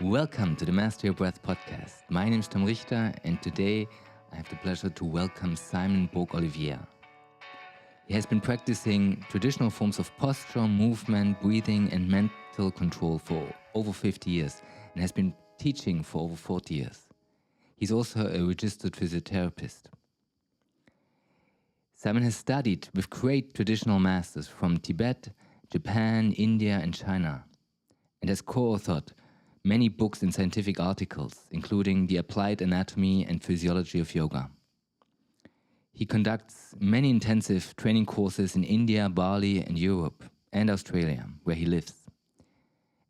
Welcome to the Master Your Breath podcast. My name is Tom Richter, and today I have the pleasure to welcome Simon Borg-Olivier. He has been practicing traditional forms of posture, movement, breathing, and mental control for over 50 years and has been teaching for over 40 years. He's also a registered physiotherapist. Simon has studied with great traditional masters from Tibet, Japan, India, and China, and has co-authored many books and scientific articles, including The Applied Anatomy and Physiology of Yoga. He conducts many intensive training courses in India, Bali, and Europe, and Australia, where he lives,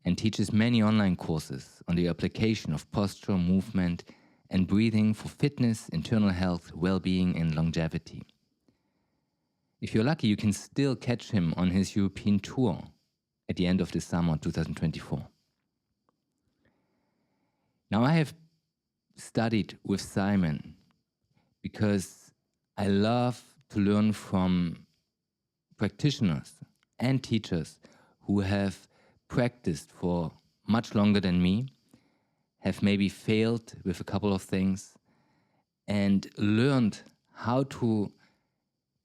and teaches many online courses on the application of posture, movement, and breathing for fitness, internal health, well-being, and longevity. If you're lucky, you can still catch him on his European tour at the end of the summer 2024. Now, I have studied with Simon because I love to learn from practitioners and teachers who have practiced for much longer than me, have maybe failed with a couple of things, and learned how to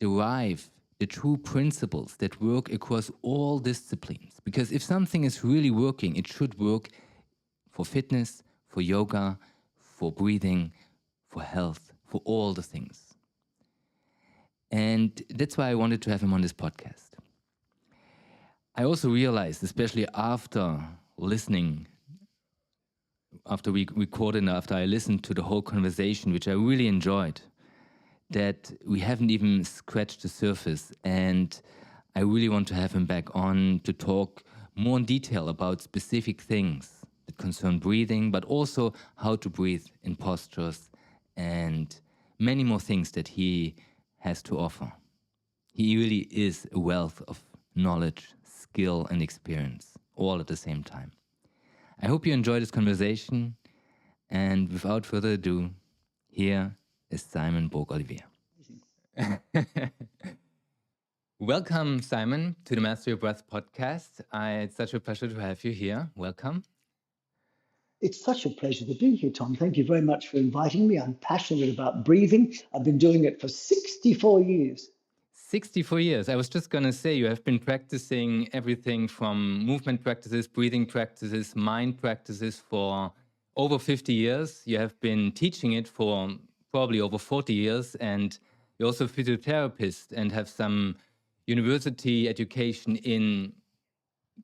derive the true principles that work across all disciplines. Because if something is really working, it should work for fitness, for yoga, for breathing, for health, for all the things. And that's why I wanted to have him on this podcast. I also realized, especially after listening, after we recorded, after I listened to the whole conversation, which I really enjoyed, that we haven't even scratched the surface. And I really want to have him back on to talk more in detail about specific things that concern breathing, but also how to breathe in postures and many more things that he has to offer. He really is a wealth of knowledge, skill, and experience, all at the same time. I hope you enjoy this conversation, and without further ado, here is Simon Borg-Olivier. Welcome, Simon, to the Master Your Breath podcast. It's such a pleasure to have you here. Welcome. It's such a pleasure to be here, Tom. Thank you very much for inviting me. I'm passionate about breathing. I've been doing it for 64 years. 64 years. I was just going to say, you have been practicing everything from movement practices, breathing practices, mind practices for over 50 years. You have been teaching it for probably over 40 years, and you're also a physiotherapist and have some university education in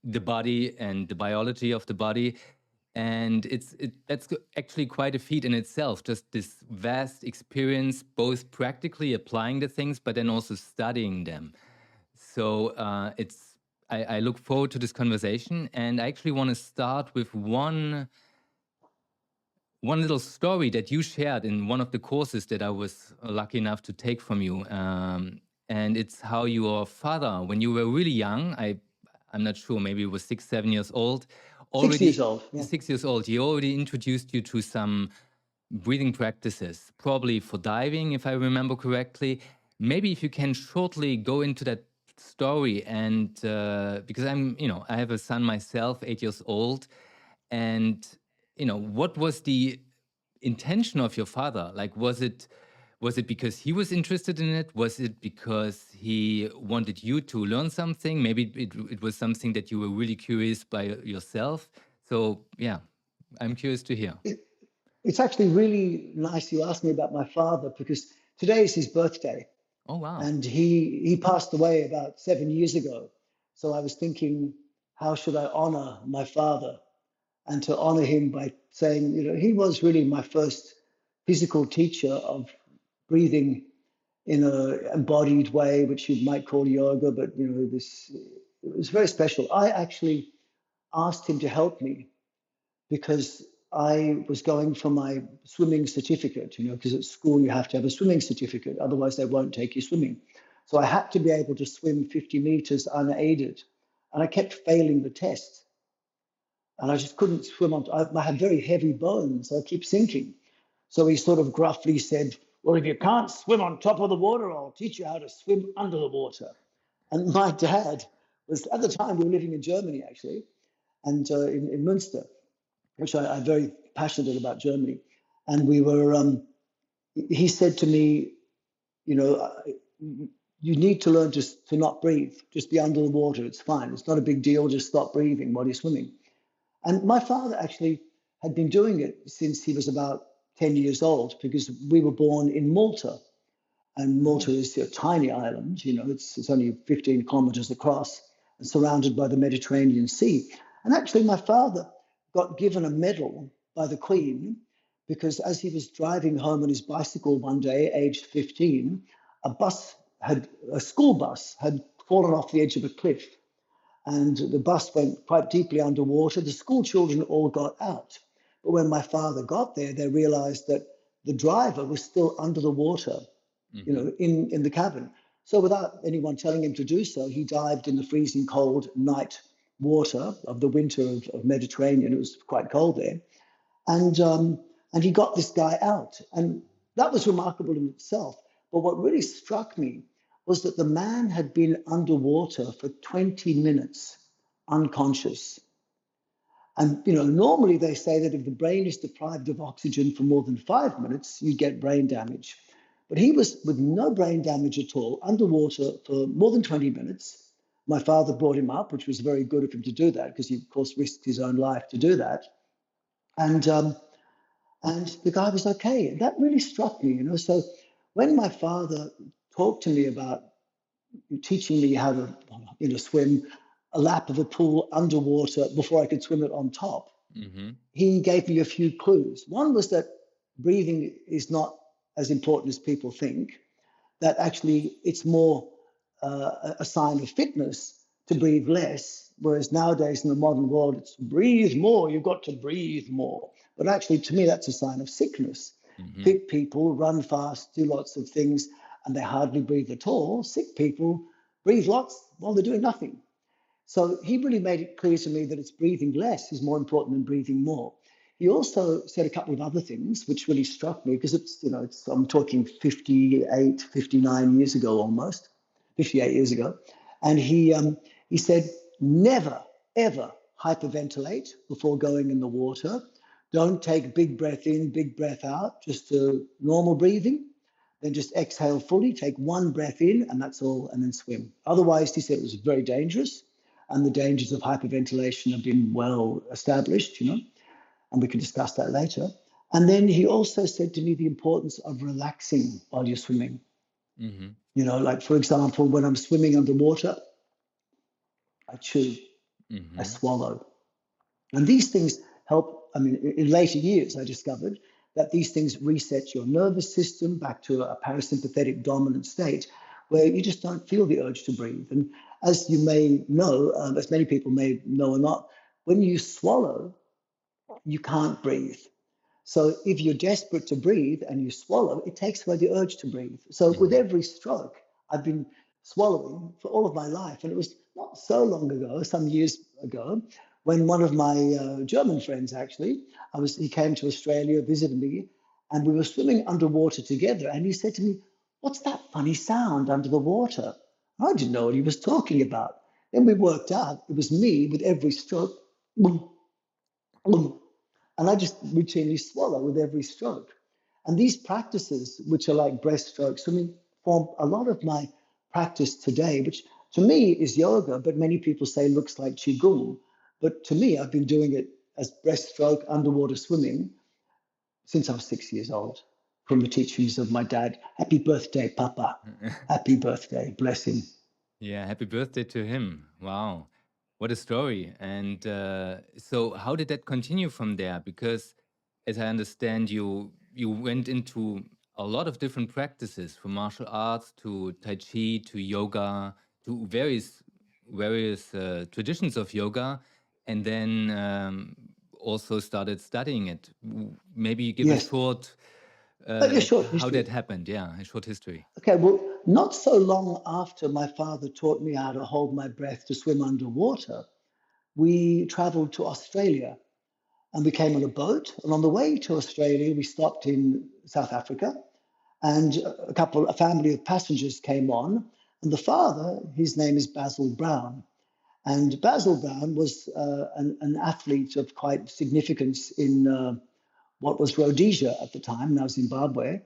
the body and the biology of the body. And that's actually quite a feat in itself, just this vast experience, both practically applying the things, but then also studying them. So I look forward to this conversation, and I actually want to start with one little story that you shared in one of the courses that I was lucky enough to take from you. And it's how your father, when you were really young, I'm not sure, maybe it was 6, 7 years old, 6 years old. Yeah. 6 years old, he already introduced you to some breathing practices, probably for diving, if I remember correctly. Maybe if you can shortly go into that story, and because I have a son myself, 8 years old, and what was the intention of your father? Like, was it because he was interested in it? Was it because he wanted you to learn something? Maybe it was something that you were really curious by yourself. So, yeah, I'm curious to hear. It's actually really nice you asked me about my father, because today is his birthday. Oh, wow. And he passed away about 7 years ago. So I was thinking, how should I honor my father? And to honor him by saying, he was really my first physical teacher of breathing in an embodied way, which you might call yoga, but it was very special. I actually asked him to help me because I was going for my swimming certificate, because at school you have to have a swimming certificate, otherwise they won't take you swimming. So I had to be able to swim 50 meters unaided, and I kept failing the test. And I just couldn't swim I had very heavy bones, so I keep sinking. So he sort of gruffly said, well, if you can't swim on top of the water, I'll teach you how to swim under the water. And my dad was, at the time, we were living in Germany, actually, and in Münster. which I'm very passionate about Germany. And we were, he said to me, you know, you need to learn just to not breathe, just be under the water. It's fine. It's not a big deal. Just stop breathing while you're swimming. And my father actually had been doing it since he was about 10 years old, because we were born in Malta. And Malta is a tiny island, you know, it's only 15 kilometers across and surrounded by the Mediterranean Sea. And actually, my father got given a medal by the Queen because as he was driving home on his bicycle one day, aged 15, a school bus had fallen off the edge of a cliff, and the bus went quite deeply underwater. The school children all got out. But when my father got there, they realized that the driver was still under the water, you know, in the cabin. So without anyone telling him to do so, he dived in the freezing cold night water of the winter of Mediterranean. It was quite cold there. And he got this guy out. And that was remarkable in itself. But what really struck me was that the man had been underwater for 20 minutes, unconscious. And, you know, normally they say that if the brain is deprived of oxygen for more than 5 minutes, you get brain damage. But he was with no brain damage at all, underwater for more than 20 minutes. My father brought him up, which was very good of him to do that, because he, of course, risked his own life to do that. And the guy was okay. And that really struck me, you know. So when my father talked to me about teaching me how to, you know, swim a lap of a pool underwater before I could swim it on top, he gave me a few clues. One was that breathing is not as important as people think, that actually it's more a sign of fitness to breathe less, whereas nowadays in the modern world, it's breathe more, you've got to breathe more. But actually, to me, that's a sign of sickness. Fit people run fast, do lots of things, and they hardly breathe at all. Sick people breathe lots while they're doing nothing. So he really made it clear to me that it's breathing less is more important than breathing more. He also said a couple of other things which really struck me, because it's, you know, I'm talking 58, 59 years ago almost, 58 years ago. And he said, never, ever hyperventilate before going in the water. Don't take big breath in, big breath out, just normal breathing. Then just exhale fully, take one breath in, and that's all, and then swim. Otherwise, he said it was very dangerous, and the dangers of hyperventilation have been well established, you know, and we can discuss that later. And then he also said to me the importance of relaxing while you're swimming. You know, like, for example, when I'm swimming underwater, I chew, I swallow. And these things help. I mean, in later years, I discovered that these things reset your nervous system back to a parasympathetic dominant state where you just don't feel the urge to breathe. And as you may know, as many people may know or not, when you swallow, you can't breathe. So if you're desperate to breathe and you swallow, it takes away the urge to breathe. So with every stroke, I've been swallowing for all of my life. And it was not so long ago, some years ago, when one of my German friends, actually, he came to Australia, visited me, and we were swimming underwater together. And he said to me, "What's that funny sound under the water?" I didn't know what he was talking about. Then we worked out it was me with every stroke. Boom, boom. And I just routinely swallow with every stroke. And these practices, which are like breaststroke swimming, form a lot of my practice today, which to me is yoga, but many people say looks like Qigong. But to me, I've been doing it as breaststroke underwater swimming since I was 6 years old, from the teachings of my dad. Happy birthday, Papa. Happy birthday. Bless him. Yeah, happy birthday to him. Wow. What a story. And so how did that continue from there? Because as I understand, you went into a lot of different practices, from martial arts to Tai Chi to yoga to various traditions of yoga, and then also started studying it. Maybe give a Yes. short A short how history. that happened. Yeah, a short history. Okay, well, not so long after my father taught me how to hold my breath to swim underwater, we traveled to Australia, and we came on a boat. And on the way to Australia, we stopped in South Africa, and a family of passengers came on. And the father, his name is Basil Brown. And Basil Brown was an athlete of quite significance in what was Rhodesia at the time, now Zimbabwe.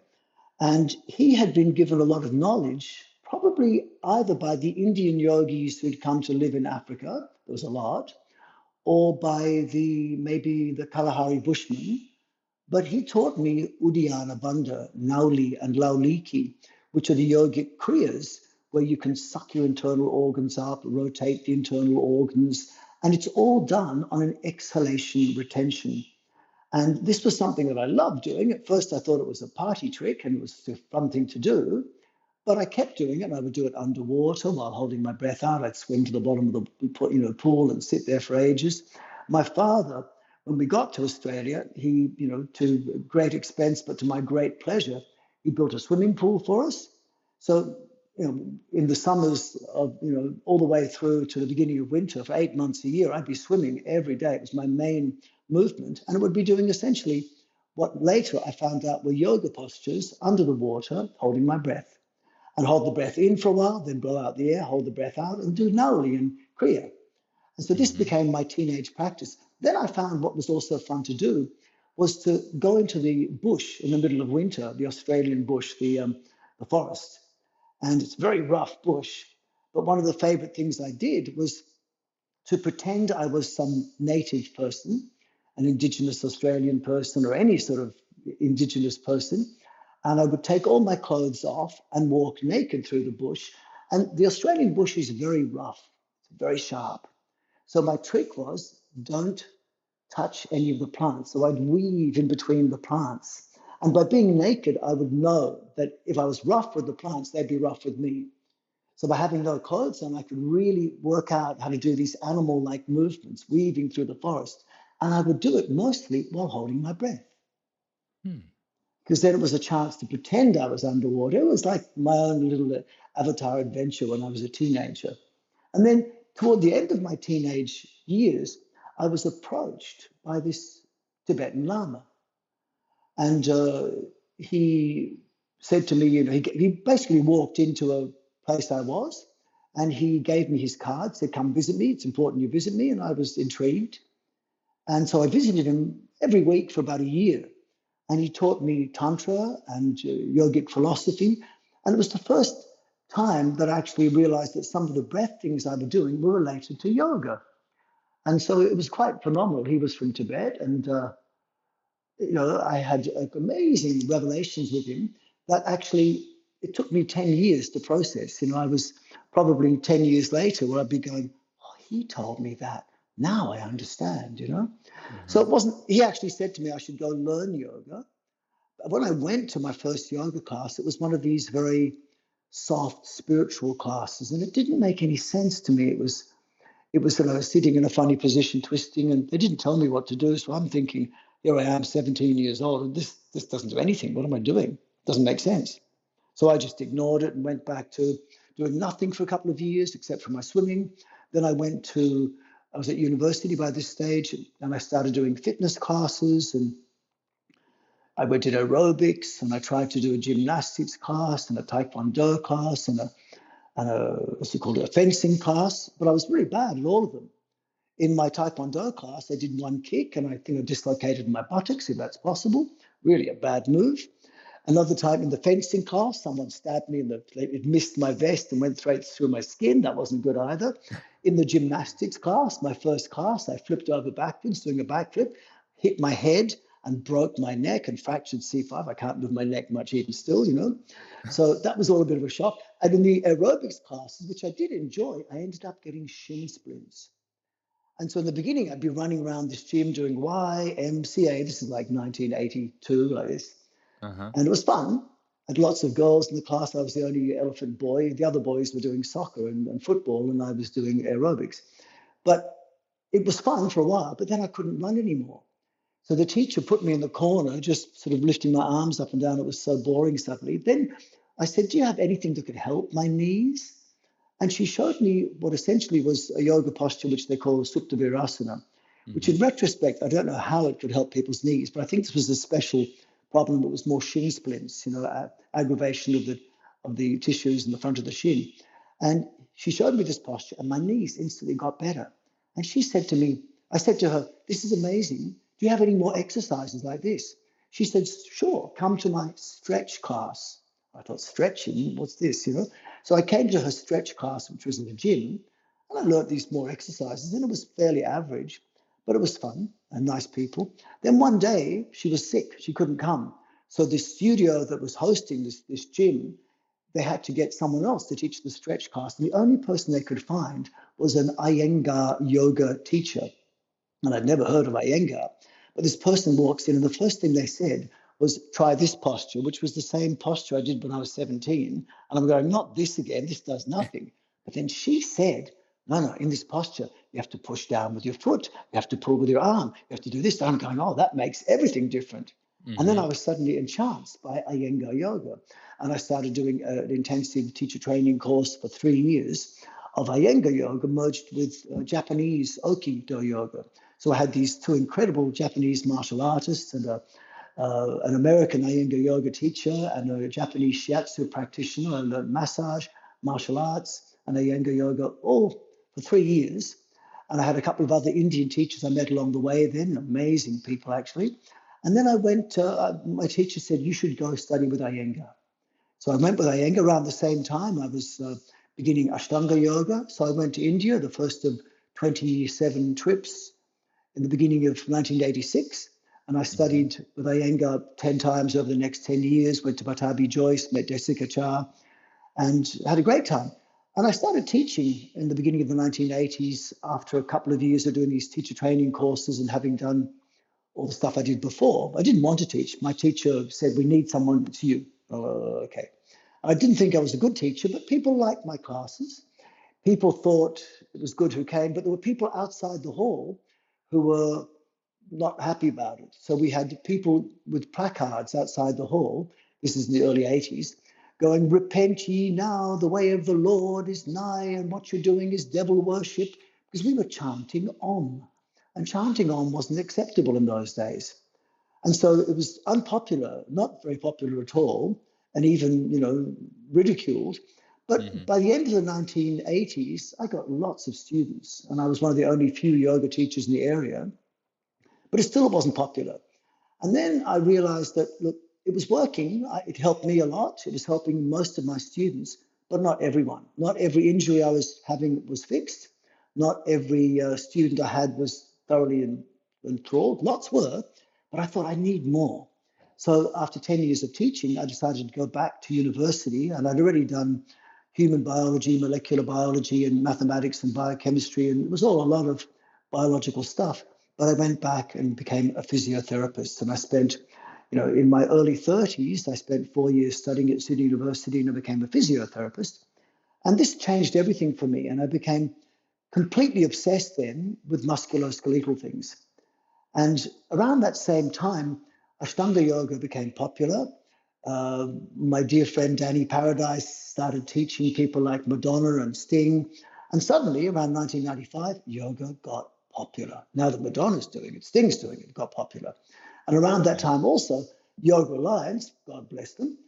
And he had been given a lot of knowledge, probably either by the Indian yogis who'd come to live in Africa, there was a lot, or by maybe the Kalahari Bushmen. But he taught me Uddiyana Bandha, Nauli, and Lauliki, which are the yogic kriyas where you can suck your internal organs up, rotate the internal organs, and it's all done on an exhalation retention. And this was something that I loved doing. At first, I thought it was a party trick and it was a fun thing to do. But I kept doing it. And I would do it underwater while holding my breath out. I'd swim to the bottom of the pool and sit there for ages. My father, when we got to Australia, he, to great expense, but to my great pleasure, he built a swimming pool for us. So, in the summers of, all the way through to the beginning of winter, for 8 months a year, I'd be swimming every day. It was my main movement. And it would be doing essentially what later I found out were yoga postures under the water, holding my breath. And hold the breath in for a while, then blow out the air, hold the breath out, and do Nauli and Kriya. And so this became my teenage practice. Then I found what was also fun to do was to go into the bush in the middle of winter, the Australian bush, the forest. And it's a very rough bush. But one of the favorite things I did was to pretend I was some native person, an Indigenous Australian person, or any sort of Indigenous person. And I would take all my clothes off and walk naked through the bush. And the Australian bush is very rough, very sharp. So my trick was don't touch any of the plants. So I'd weave in between the plants. And by being naked, I would know that if I was rough with the plants, they'd be rough with me. So by having no clothes on, I could really work out how to do these animal-like movements, weaving through the forest. And I would do it mostly while holding my breath. Because then it was a chance to pretend I was underwater. It was like my own little avatar adventure when I was a teenager. And then toward the end of my teenage years, I was approached by this Tibetan Lama. And he said to me, he basically walked into a place I was, and he gave me his card, said, come visit me. It's important you visit me. And I was intrigued. And so I visited him every week for about a year. And he taught me Tantra and yogic philosophy. And it was the first time that I actually realized that some of the breath things I was doing were related to yoga. And so it was quite phenomenal. He was from Tibet, and I had amazing revelations with him that actually it took me 10 years to process. I was probably 10 years later where I'd be going, oh, he told me that. Now I understand, So it wasn't, he actually said to me I should go learn yoga. When I went to my first yoga class, it was one of these very soft spiritual classes, and it didn't make any sense to me. It was that I was sitting in a funny position, twisting, and they didn't tell me what to do. So I'm thinking, here I am, 17 years old, and this doesn't do anything. What am I doing? It doesn't make sense. So I just ignored it and went back to doing nothing for a couple of years, except for my swimming. Then I was at university by this stage, and I started doing fitness classes, and I went to aerobics, and I tried to do a gymnastics class and a taekwondo class and a fencing class, but I was really bad at all of them. In my taekwondo class, I did one kick and I think I dislocated my buttocks, if that's possible. Really a bad move. Another time in the fencing class, someone stabbed me and it missed my vest and went straight through my skin. That wasn't good either. In the gymnastics class, my first class, I flipped over backwards doing a backflip, hit my head and broke my neck and fractured C5. I can't move my neck much even still, So that was all a bit of a shock. And in the aerobics classes, which I did enjoy, I ended up getting shin splints. And so in the beginning, I'd be running around this gym doing YMCA. This is like 1982, like this. And it was fun. I had lots of girls in the class. I was the only elephant boy. The other boys were doing soccer and football, and I was doing aerobics. But it was fun for a while, but then I couldn't run anymore. So the teacher put me in the corner, just sort of lifting my arms up and down. It was so boring suddenly. Then I said, do you have anything that could help my knees? And she showed me what essentially was a yoga posture, which they call Supta Virasana, which in retrospect, I don't know how it could help people's knees, but I think this was a special problem that was more shin splints, aggravation of the tissues in the front of the shin. And she showed me this posture and my knees instantly got better. And she said to me, I said to her, this is amazing. Do you have any more exercises like this? She said, sure, come to my stretch class. I thought, stretching? What's this, So I came to her stretch class, which was in the gym, and I learned these more exercises, and it was fairly average, but it was fun and nice people. Then one day she was sick. She couldn't come. So the studio that was hosting this gym, they had to get someone else to teach the stretch class. And the only person they could find was an Iyengar yoga teacher. And I'd never heard of Iyengar. But this person walks in, and the first thing they said was, try this posture, which was the same posture I did when I was 17. And I'm going, not this again, this does nothing. But then she said, no, in this posture, you have to push down with your foot, you have to pull with your arm, you have to do this. And I'm going, oh, that makes everything different. And then I was suddenly entranced by Iyengar yoga. And I started doing an intensive teacher training course for 3 years of Iyengar yoga merged with Japanese Oki-do yoga. So I had these two incredible Japanese martial artists and an American Iyengar yoga teacher and a Japanese shiatsu practitioner. I learned massage, martial arts, and Iyengar yoga all for 3 years. And I had a couple of other Indian teachers I met along the way then, amazing people actually. And then I went, my teacher said, you should go study with Iyengar. So I went with Iyengar around the same time. I was beginning Ashtanga yoga. So I went to India, the first of 27 trips in the beginning of 1986. And I studied with Iyengar 10 times over the next 10 years, went to Batabi Joyce, met Desika Char, and had a great time. And I started teaching in the beginning of the 1980s after a couple of years of doing these teacher training courses and having done all the stuff I did before. I didn't want to teach. My teacher said, we need someone, it's you. Okay. I didn't think I was a good teacher, but people liked my classes. People thought it was good who came, but there were people outside the hall who were not happy about it. So we had people with placards outside the hall, this is in the early 80s, going, repent ye now, the way of the Lord is nigh, and what you're doing is devil worship, because we were chanting Om. And chanting Om wasn't acceptable in those days. And so it was unpopular, not very popular at all, and even, ridiculed. But by the end of the 1980s, I got lots of students, and I was one of the only few yoga teachers in the area, but it still wasn't popular. And then I realized that, look, it was working. It helped me a lot. It was helping most of my students, but not everyone. Not every injury I was having was fixed. Not every student I had was thoroughly enthralled. Lots were, but I thought I need more. So after 10 years of teaching, I decided to go back to university, and I'd already done human biology, molecular biology, and mathematics and biochemistry, and it was all a lot of biological stuff. But I went back and became a physiotherapist, and I spent, in my early 30s, I spent 4 years studying at Sydney University, and I became a physiotherapist. And this changed everything for me, and I became completely obsessed then with musculoskeletal things. And around that same time, Ashtanga yoga became popular. My dear friend Danny Paradise started teaching people like Madonna and Sting. And suddenly, around 1995, yoga got popular. Now that Madonna's doing it, Sting's doing it, got popular. And around that time also, Yoga Alliance, God bless them,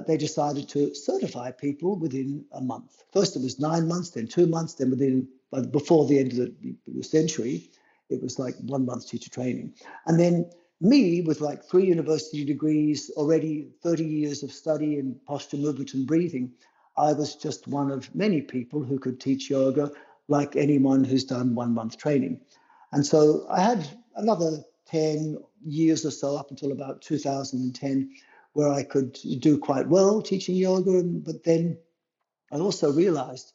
they decided to certify people within a month. First it was 9 months, then 2 months, then before the end of the century, it was like 1 month teacher training. And then me, with like 3 university degrees, already 30 years of study in posture, movement, and breathing, I was just one of many people who could teach yoga like anyone who's done 1 month training. And so I had another 10 years or so up until about 2010, where I could do quite well teaching yoga. But then I also realized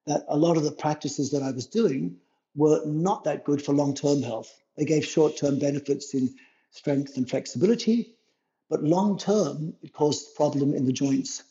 that a lot of the practices that I was doing were not that good for long-term health. They gave short-term benefits in strength and flexibility, but long-term, it caused problem in the joints.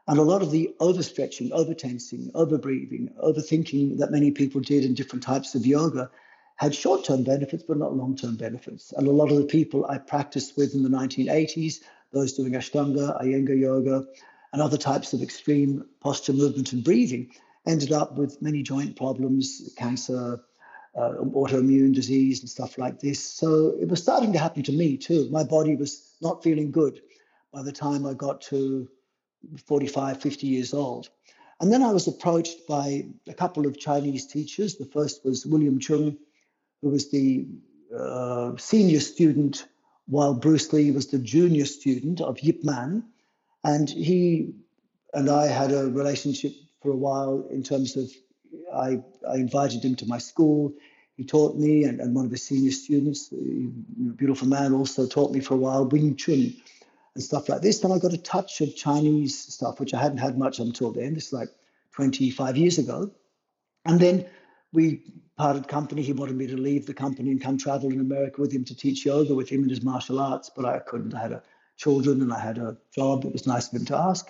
And a lot of the overstretching, overtensing, overbreathing, overthinking that many people did in different types of yoga had short-term benefits, but not long-term benefits. And a lot of the people I practiced with in the 1980s, those doing Ashtanga, Iyengar yoga, and other types of extreme posture, movement, and breathing, ended up with many joint problems, cancer, autoimmune disease, and stuff like this. So it was starting to happen to me too. My body was not feeling good by the time I got to 45, 50 years old. And then I was approached by a couple of Chinese teachers. The first was William Chung, who was the senior student, while Bruce Lee was the junior student of Yip Man. And he and I had a relationship for a while in terms of I invited him to my school. He taught me, and one of the senior students, a beautiful man, also taught me for a while, Wing Chun and stuff like this. Then I got a touch of Chinese stuff, which I hadn't had much until then. This is like 25 years ago. And then we parted company. He wanted me to leave the company and come travel in America with him to teach yoga with him and his martial arts, but I couldn't. I had children and I had a job. It was nice of him to ask.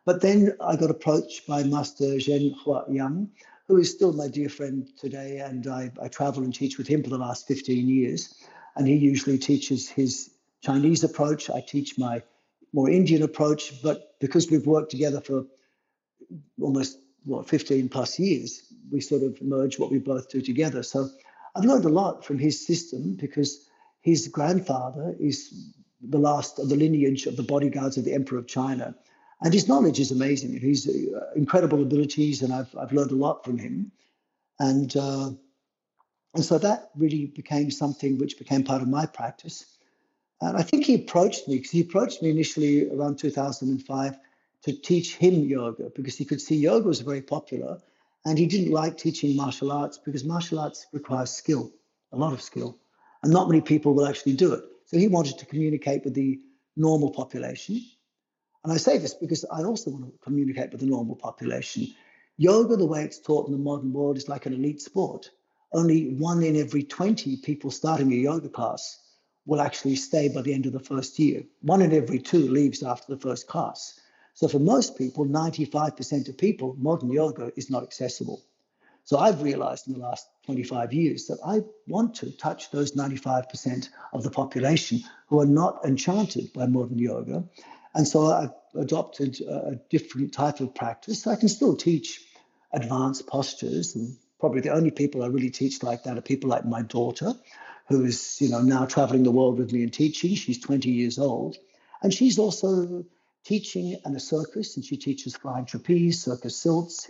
But then I got approached by Master Zhen Hua Yang, who is still my dear friend today, and I travel and teach with him for the last 15 years. And he usually teaches his Chinese approach. I teach my more Indian approach, but because we've worked together for almost 15 plus years, we sort of merge what we both do together. So I've learned a lot from his system because his grandfather is the last of the lineage of the bodyguards of the Emperor of China. And his knowledge is amazing. He's incredible abilities, and I've learned a lot from him. And so that really became something which became part of my practice. And I think he approached me, because he approached me initially around 2005 to teach him yoga, because he could see yoga was very popular, and he didn't like teaching martial arts because martial arts requires skill, a lot of skill, and not many people will actually do it. So he wanted to communicate with the normal population. And I say this because I also want to communicate with the normal population. Yoga, the way it's taught in the modern world, is like an elite sport. Only 1 in every 20 people starting a yoga class will actually stay by the end of the first year. 1 in every 2 leaves after the first class. So for most people, 95% of people, modern yoga is not accessible. So I've realized in the last 25 years that I want to touch those 95% of the population who are not enchanted by modern yoga. And so I've adopted a different type of practice. I can still teach advanced postures, and probably the only people I really teach like that are people like my daughter, who is now traveling the world with me and teaching. She's 20 years old, and she's also teaching in a circus, and she teaches flying trapeze, circus silts.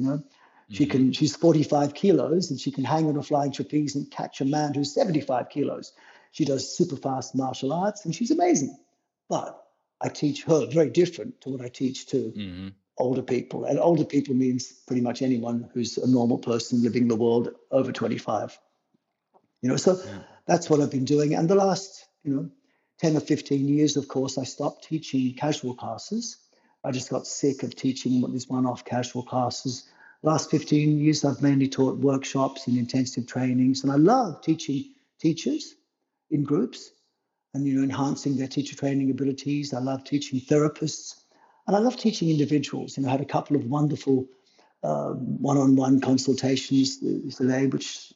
She's 45 kilos, and she can hang on a flying trapeze and catch a man who's 75 kilos. She does super fast martial arts, and she's amazing. But I teach her very different to what I teach to older people. And older people means pretty much anyone who's a normal person living in the world over 25. So that's what I've been doing. And the last, 10 or 15 years, of course, I stopped teaching casual classes. I just got sick of teaching these one-off casual classes. Last 15 years, I've mainly taught workshops and intensive trainings. And I love teaching teachers in groups and, enhancing their teacher training abilities. I love teaching therapists. And I love teaching individuals. I had a couple of wonderful one-on-one consultations today, which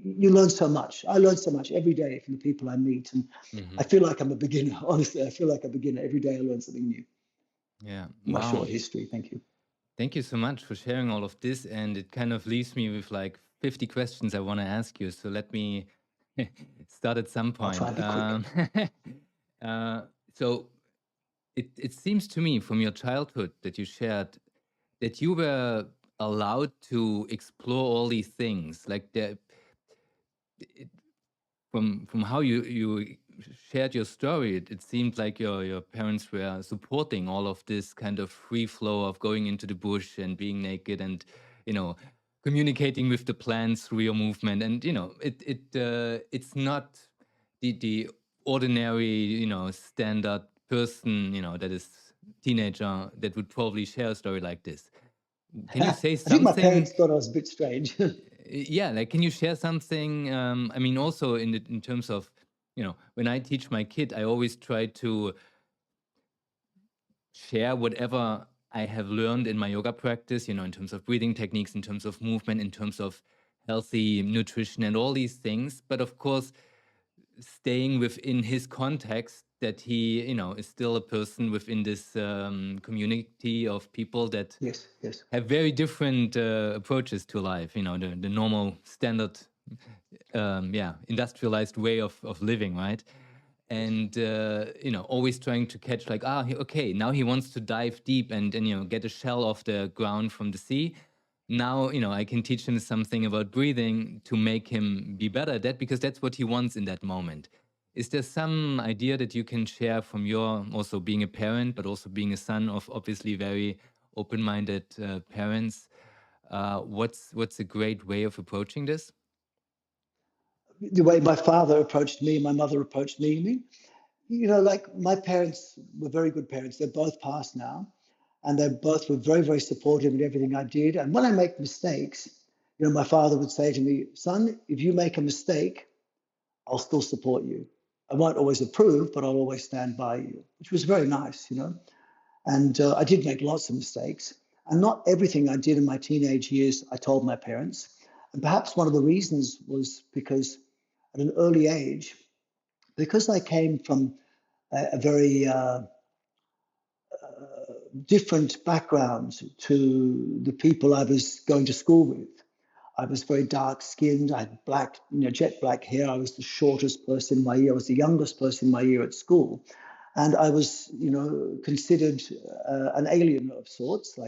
you learn so much. I learn so much every day from the people I meet. And I feel like I'm a beginner. Honestly, I feel like a beginner. Every day I learn something new. Yeah. My short history. Thank you. Thank you so much for sharing all of this. And it kind of leaves me with like 50 questions I want to ask you. So let me start at some point. I'll try to be quick. So it seems to me from your childhood that you shared that you were allowed to explore all these things, like from how you shared your story, it seemed like your parents were supporting all of this kind of free flow of going into the bush and being naked and communicating with the plants through your movement. And it's not the ordinary standard person that is teenager that would probably share a story like this. Can you say something? I think my parents thought I was a bit strange. Yeah, like, can you share something? I mean, also in terms of, when I teach my kid, I always try to share whatever I have learned in my yoga practice, in terms of breathing techniques, in terms of movement, in terms of healthy nutrition and all these things. But of course, staying within his context, that he, is still a person within this community of people that yes. have very different approaches to life. The normal standard, industrialized way of living, right? and always trying to catch like, okay, now he wants to dive deep and get a shell off the ground from the sea. Now I can teach him something about breathing to make him be better at that, because that's what he wants in that moment. Is there some idea that you can share from your also being a parent, but also being a son of obviously very open-minded parents? What's a great way of approaching this? The way my father approached me, my mother approached me, like my parents were very good parents. They're both passed now, and they both were very, very supportive in everything I did. And when I make mistakes, my father would say to me, son, if you make a mistake, I'll still support you. I won't always approve, but I'll always stand by you, which was very nice. And I did make lots of mistakes. And not everything I did in my teenage years, I told my parents. And perhaps one of the reasons was because at an early age, because I came from a very different background to the people I was going to school with. I was very dark skinned. I had black, jet black hair. I was the shortest person in my year. I was the youngest person in my year at school. And I was, considered an alien of sorts,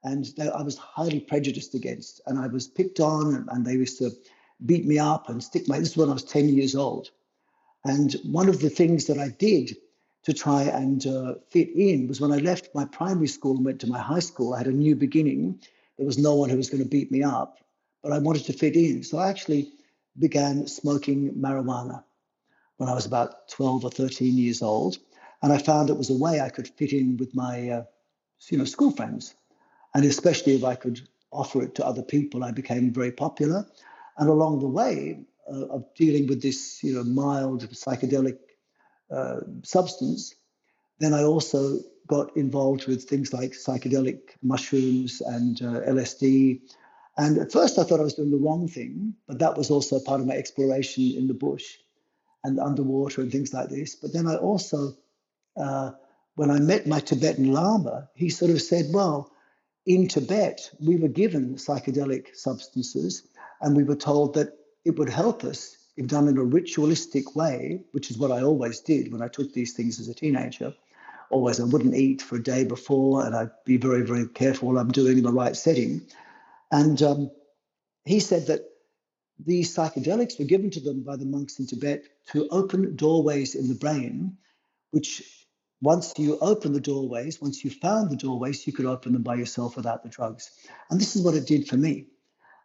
and I was highly prejudiced against. And I was picked on, and they used to beat me up and this is when I was 10 years old. And one of the things that I did to try and fit in was when I left my primary school and went to my high school, I had a new beginning. There was no one who was going to beat me up, but I wanted to fit in. So I actually began smoking marijuana when I was about 12 or 13 years old. And I found it was a way I could fit in with my school friends. And especially if I could offer it to other people, I became very popular. And along the way of dealing with this mild psychedelic substance, then I also got involved with things like psychedelic mushrooms and LSD. And at first I thought I was doing the wrong thing, but that was also part of my exploration in the bush and underwater and things like this. But then I also, when I met my Tibetan Lama, he sort of said, well, in Tibet, we were given psychedelic substances and we were told that it would help us if done in a ritualistic way, which is what I always did when I took these things as a teenager. Always, I wouldn't eat for a day before, and I'd be very, very careful what I'm doing in the right setting. And he said that these psychedelics were given to them by the monks in Tibet to open doorways in the brain, which once you open the doorways, once you found the doorways, you could open them by yourself without the drugs. And this is what it did for me.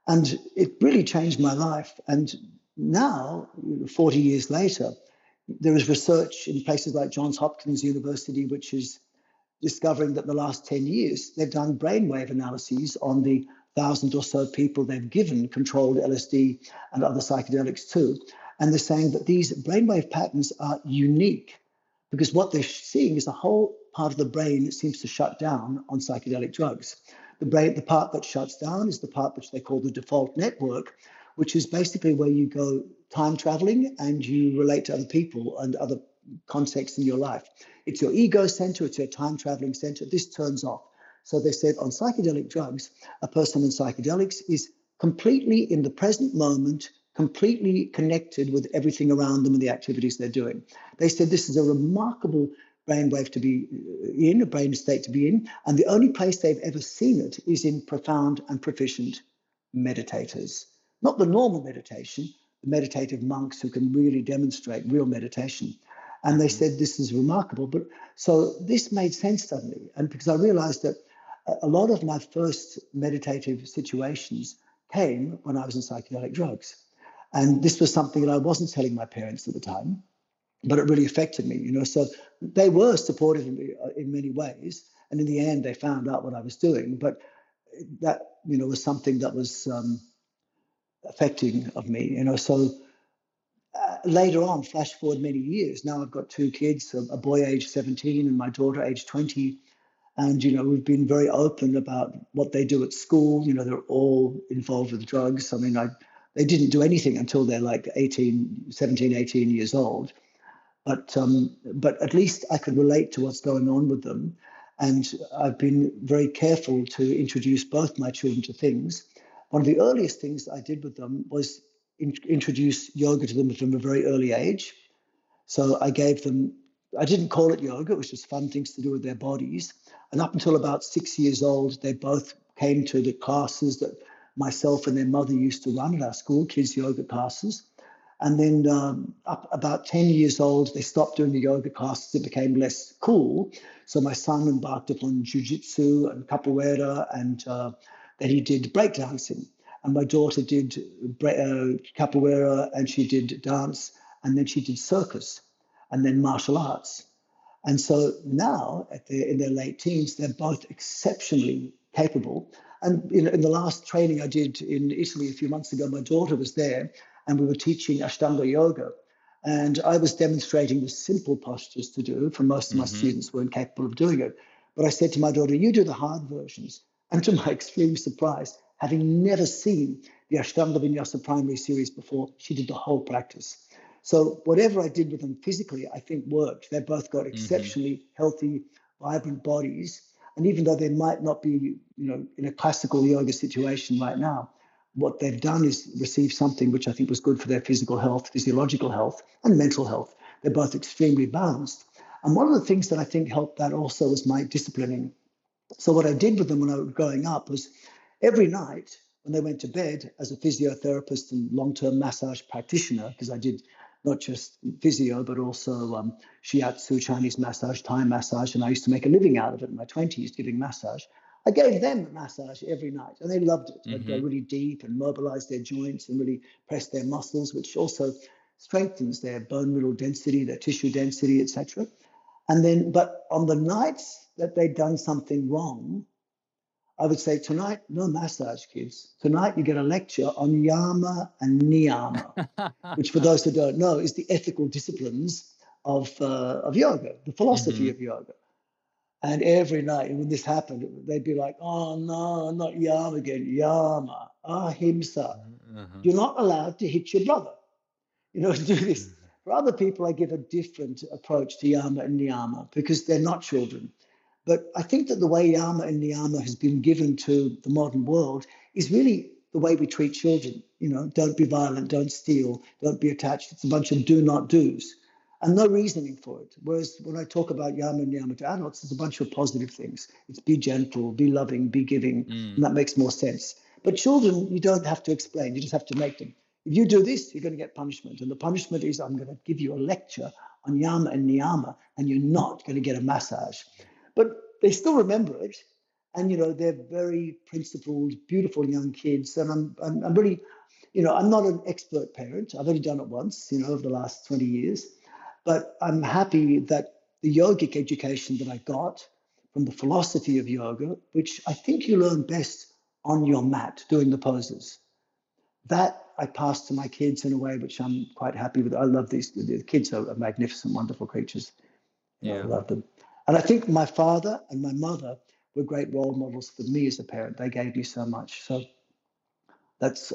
And it really changed my life. And now, 40 years later, there is research in places like Johns Hopkins University, which is discovering that in the last 10 years, they've done brainwave analyses on the 1,000 or so people they've given controlled LSD and other psychedelics too. And they're saying that these brainwave patterns are unique because what they're seeing is a whole part of the brain that seems to shut down on psychedelic drugs. The part that shuts down is the part which they call the default network, which is basically where you go time traveling and you relate to other people and other contexts in your life. It's your ego center, it's your time traveling center. This turns off. So they said on psychedelic drugs, a person in psychedelics is completely in the present moment, completely connected with everything around them and the activities they're doing. They said this is a remarkable brainwave to be in, a brain state to be in, and the only place they've ever seen it is in profound and proficient meditators. Not the normal meditation, the meditative monks who can really demonstrate real meditation. And they said this is remarkable. But so this made sense suddenly, and because I realized that a lot of my first meditative situations came when I was in psychedelic drugs. And this was something that I wasn't telling my parents at the time, but it really affected me, So they were supportive of me in many ways. And in the end, they found out what I was doing. But that, was something that was affecting of me, So later on, flash forward many years, now I've got two kids, a boy aged 17 and my daughter aged 20. And, we've been very open about what they do at school. They're all involved with drugs. I mean, they didn't do anything until they're like 17, 18 years old. But at least I could relate to what's going on with them. And I've been very careful to introduce both my children to things. One of the earliest things I did with them was introduce yoga to them from a very early age. So I didn't call it yoga, it was just fun things to do with their bodies. And up until about 6 years old, they both came to the classes that myself and their mother used to run at our school, kids' yoga classes. And then up about 10 years old, they stopped doing the yoga classes. It became less cool. So my son embarked upon jiu-jitsu and capoeira, and then he did breakdancing. And my daughter did capoeira, and she did dance, and then she did circus, and then martial arts. And so now, in their late teens, they're both exceptionally capable. And in the last training I did in Italy a few months ago, my daughter was there, and we were teaching Ashtanga yoga. And I was demonstrating the simple postures to do, for most of my students were incapable of doing it. But I said to my daughter, you do the hard versions. And to my extreme surprise, having never seen the Ashtanga Vinyasa primary series before, she did the whole practice. So whatever I did with them physically, I think worked. They both got exceptionally healthy, vibrant bodies. And even though they might not be, in a classical yoga situation right now, what they've done is receive something which I think was good for their physical health, physiological health, and mental health. They're both extremely balanced. And one of the things that I think helped that also was my disciplining. So what I did with them when I was growing up was every night when they went to bed, as a physiotherapist and long-term massage practitioner, because I did not just physio, but also shiatsu, Chinese massage, Thai massage, and I used to make a living out of it in my 20s giving massage. I gave them a massage every night, and they loved it. I'd go really deep and mobilize their joints and really press their muscles, which also strengthens their bone mineral density, their tissue density, etc. And then, but on the nights that they'd done something wrong, I would say, tonight, no massage, kids. Tonight, you get a lecture on yama and niyama, which, for those who don't know, is the ethical disciplines of yoga, the philosophy of yoga. And every night, when this happened, they'd be like, oh, no, not yama again, yama, ahimsa. You're not allowed to hit your brother, to do this. For other people, I give a different approach to yama and niyama because they're not children. But I think that the way yama and niyama has been given to the modern world is really the way we treat children. Don't be violent, don't steal, don't be attached. It's a bunch of do not do's and no reasoning for it. Whereas when I talk about yama and niyama to adults, it's a bunch of positive things. It's be gentle, be loving, be giving, and that makes more sense. But children, you don't have to explain, you just have to make them. If you do this, you're going to get punishment. And the punishment is I'm going to give you a lecture on yama and niyama, and you're not going to get a massage. But they still remember it. And, they're very principled, beautiful young kids. And I'm really, I'm not an expert parent. I've only done it once, over the last 20 years. But I'm happy that the yogic education that I got from the philosophy of yoga, which I think you learn best on your mat doing the poses, that I passed to my kids in a way which I'm quite happy with. I love these. The kids are magnificent, wonderful creatures. I love them. And I think my father and my mother were great role models for me as a parent. They gave me so much. So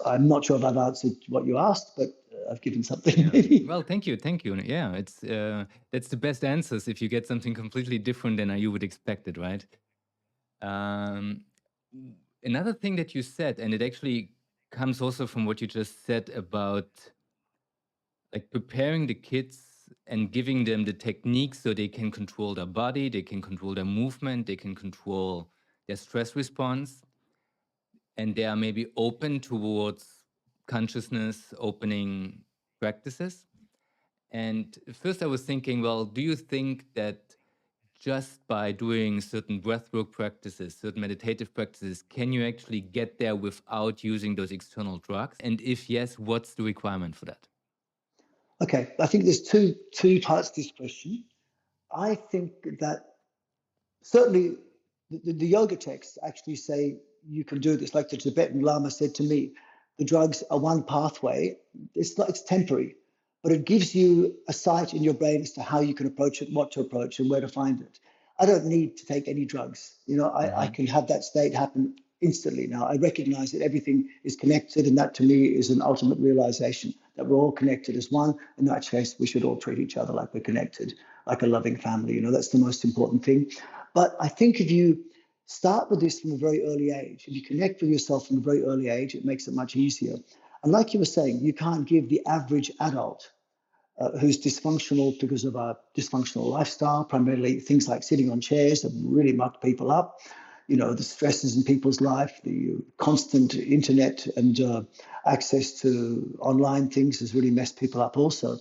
I'm not sure if I've answered what you asked, but I've given something. Maybe. Well, thank you. Yeah, it's that's the best answers if you get something completely different than you would expect it, right? Another thing that you said, and it actually comes also from what you just said about like preparing the kids and giving them the techniques so they can control their body, they can control their movement, they can control their stress response, and they are maybe open towards consciousness opening practices. And first I was thinking, well, do you think that just by doing certain breathwork practices, certain meditative practices, can you actually get there without using those external drugs? And if yes, what's the requirement for that? Okay, I think there's two parts to this question. I think that certainly the yoga texts actually say you can do this. Like the Tibetan Lama said to me, the drugs are one pathway. It's temporary, but it gives you a sight in your brain as to how you can approach it, what to approach, and where to find it. I don't need to take any drugs. I can have that state happen instantly now. I recognize that everything is connected, and that to me is an ultimate realization that we're all connected as one. In that case, we should all treat each other like we're connected, like a loving family. That's the most important thing. But I think if you start with this from a very early age, if you connect with yourself from a very early age, it makes it much easier. And like you were saying, you can't give the average adult who's dysfunctional because of a dysfunctional lifestyle, primarily things like sitting on chairs that really muck people up, the stresses in people's life, the constant internet and access to online things has really messed people up also.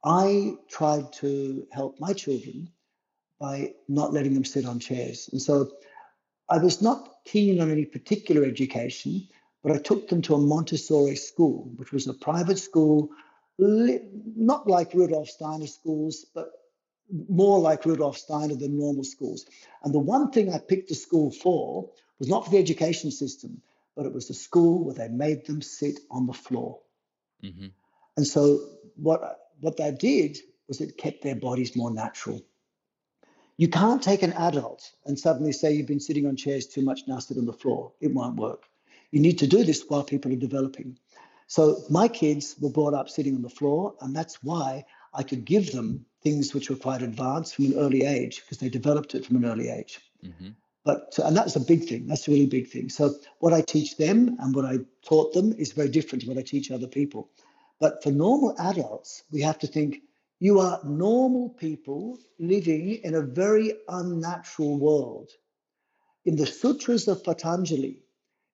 I tried to help my children by not letting them sit on chairs. And so I was not keen on any particular education, but I took them to a Montessori school, which was a private school, not like Rudolf Steiner schools, but more like Rudolf Steiner than normal schools. And the one thing I picked the school for was not for the education system, but it was the school where they made them sit on the floor. Mm-hmm. And so what that did was it kept their bodies more natural. You can't take an adult and suddenly say you've been sitting on chairs too much, now sit on the floor. It won't work. You need to do this while people are developing. So my kids were brought up sitting on the floor, and that's why I could give them things which were quite advanced from an early age, because they developed it from an early age. Mm-hmm. And that's a big thing. That's a really big thing. So what I teach them and what I taught them is very different to what I teach other people. But for normal adults, we have to think, you are normal people living in a very unnatural world. In the Sutras of Patanjali,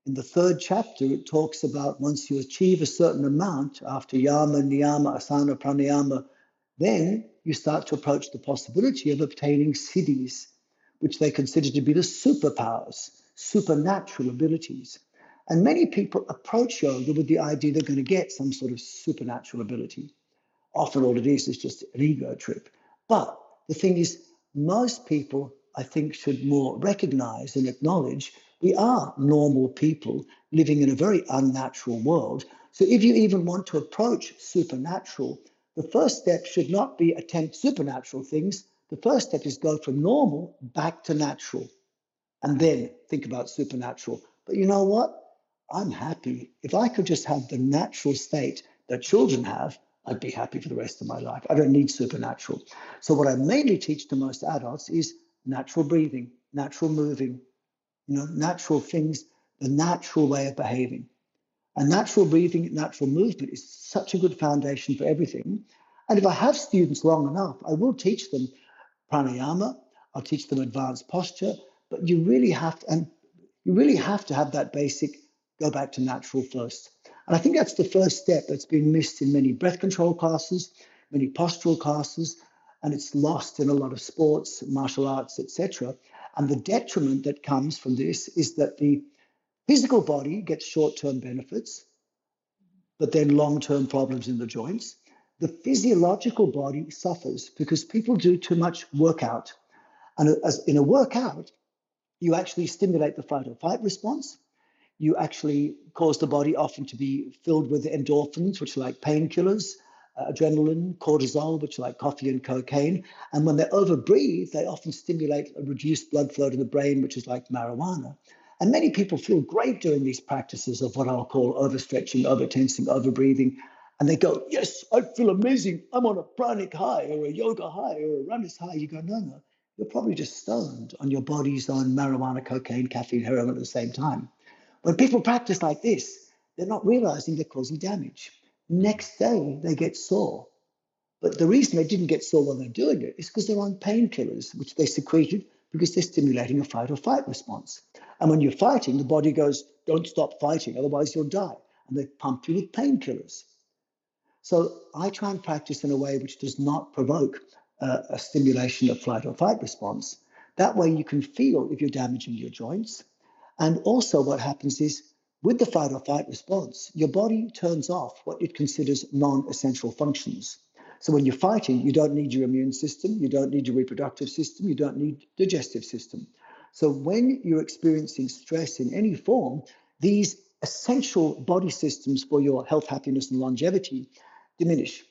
in the 3rd chapter, it talks about once you achieve a certain amount after yama, niyama, asana, pranayama, then you start to approach the possibility of obtaining siddhis, which they consider to be the superpowers, supernatural abilities. And many people approach yoga with the idea they're going to get some sort of supernatural ability. Often all it is just an ego trip. But the thing is, most people, I think, should more recognize and acknowledge we are normal people living in a very unnatural world. So if you even want to approach supernatural, the first step should not be attempt supernatural things. The first step is go from normal back to natural and then think about supernatural. But you know what? I'm happy. If I could just have the natural state that children have, I'd be happy for the rest of my life. I don't need supernatural. So what I mainly teach to most adults is natural breathing, natural moving, natural things, the natural way of behaving. And natural breathing, natural movement is such a good foundation for everything. And if I have students long enough, I will teach them pranayama, I'll teach them advanced posture, but you really have to have that basic go back to natural first. And I think that's the first step that's been missed in many breath control classes, many postural classes, and it's lost in a lot of sports, martial arts, etc. And the detriment that comes from this is that the physical body gets short-term benefits, but then long-term problems in the joints. The physiological body suffers because people do too much workout. And as in a workout, you actually stimulate the fight or flight response. You actually cause the body often to be filled with endorphins, which are like painkillers, adrenaline, cortisol, which are like coffee and cocaine. And when they overbreathe, they often stimulate a reduced blood flow to the brain, which is like marijuana. And many people feel great doing these practices of what I'll call overstretching, overtensing, overbreathing. And they go, yes, I feel amazing. I'm on a pranic high or a yoga high or a runner's high. You go, no, you're probably just stoned on your body's on marijuana, cocaine, caffeine, heroin at the same time. When people practice like this, they're not realizing they're causing damage. Next day, they get sore. But the reason they didn't get sore while they're doing it is because they're on painkillers, which they secreted because they're stimulating a fight or flight response. And when you're fighting, the body goes, don't stop fighting, otherwise you'll die. And they pump you with painkillers. So I try and practice in a way which does not provoke a stimulation of flight or fight response. That way you can feel if you're damaging your joints. And also what happens is with the fight or flight response, your body turns off what it considers non-essential functions. So when you're fighting, you don't need your immune system, you don't need your reproductive system, you don't need digestive system. So when you're experiencing stress in any form, these essential body systems for your health, happiness, and longevity diminish.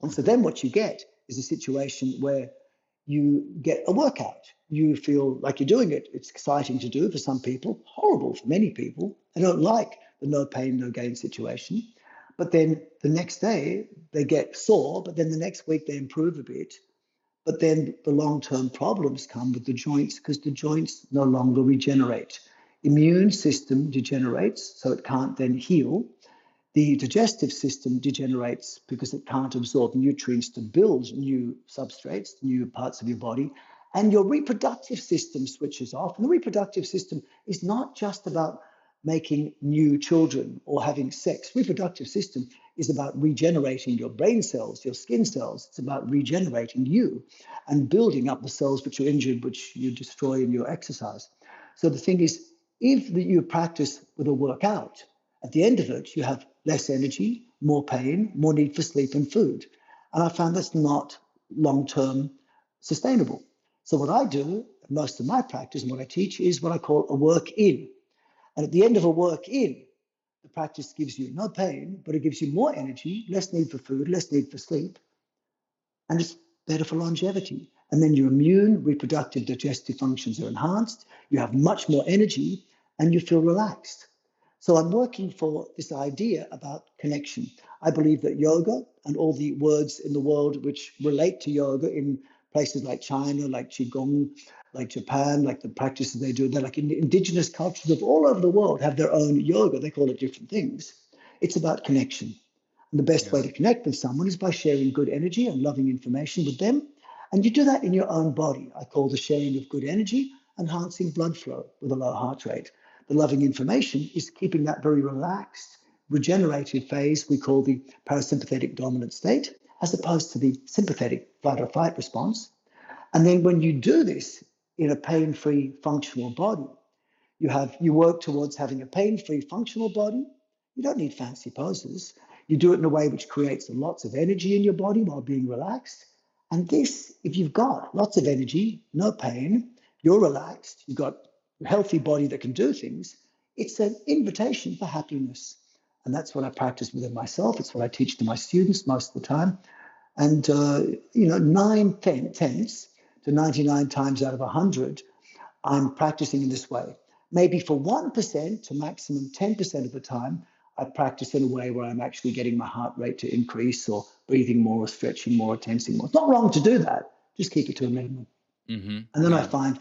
And so then what you get is a situation where you get a workout. You feel like you're doing it. It's exciting to do for some people, horrible for many people. They don't like the no pain, no gain situation. But then the next day they get sore, but then the next week they improve a bit. But then the long-term problems come with the joints because the joints no longer regenerate. Immune system degenerates, so it can't then heal. The digestive system degenerates because it can't absorb nutrients to build new substrates, new parts of your body. And your reproductive system switches off. And the reproductive system is not just about making new children or having sex. Reproductive system is about regenerating your brain cells, your skin cells. It's about regenerating you and building up the cells which are injured, which you destroy in your exercise. So the thing is, if you practice with a workout, at the end of it, you have less energy, more pain, more need for sleep and food. And I found that's not long-term sustainable. So what I do, most of my practice and what I teach is what I call a work-in. And at the end of a work-in, the practice gives you no pain, but it gives you more energy, less need for food, less need for sleep, and it's better for longevity. And then your immune, reproductive, digestive functions are enhanced, you have much more energy, and you feel relaxed. So I'm working for this idea about connection. I believe that yoga and all the words in the world which relate to yoga in places like China, like Qigong, like Japan, like the practices they do, they're like indigenous cultures of all over the world have their own yoga. They call it different things. It's about connection. And the best way to connect with someone is by sharing good energy and loving information with them. And you do that in your own body. I call the sharing of good energy enhancing blood flow with a low heart rate. The loving information is keeping that very relaxed, regenerative phase we call the parasympathetic dominant state, as opposed to the sympathetic flight or fight response. And then when you do this in a pain-free functional body, you work towards having a pain-free functional body. You don't need fancy poses. You do it in a way which creates lots of energy in your body while being relaxed. And this, if you've got lots of energy, no pain, you're relaxed, you've got a healthy body that can do things, it's an invitation for happiness. And that's what I practice within myself. It's what I teach to my students most of the time. And, 9/10 to 99 times out of 100, I'm practicing in this way. Maybe for 1% to maximum 10% of the time, I practice in a way where I'm actually getting my heart rate to increase or breathing more or stretching more or tensing more. It's not wrong to do that. Just keep it to a minimum. Mm-hmm. And then I find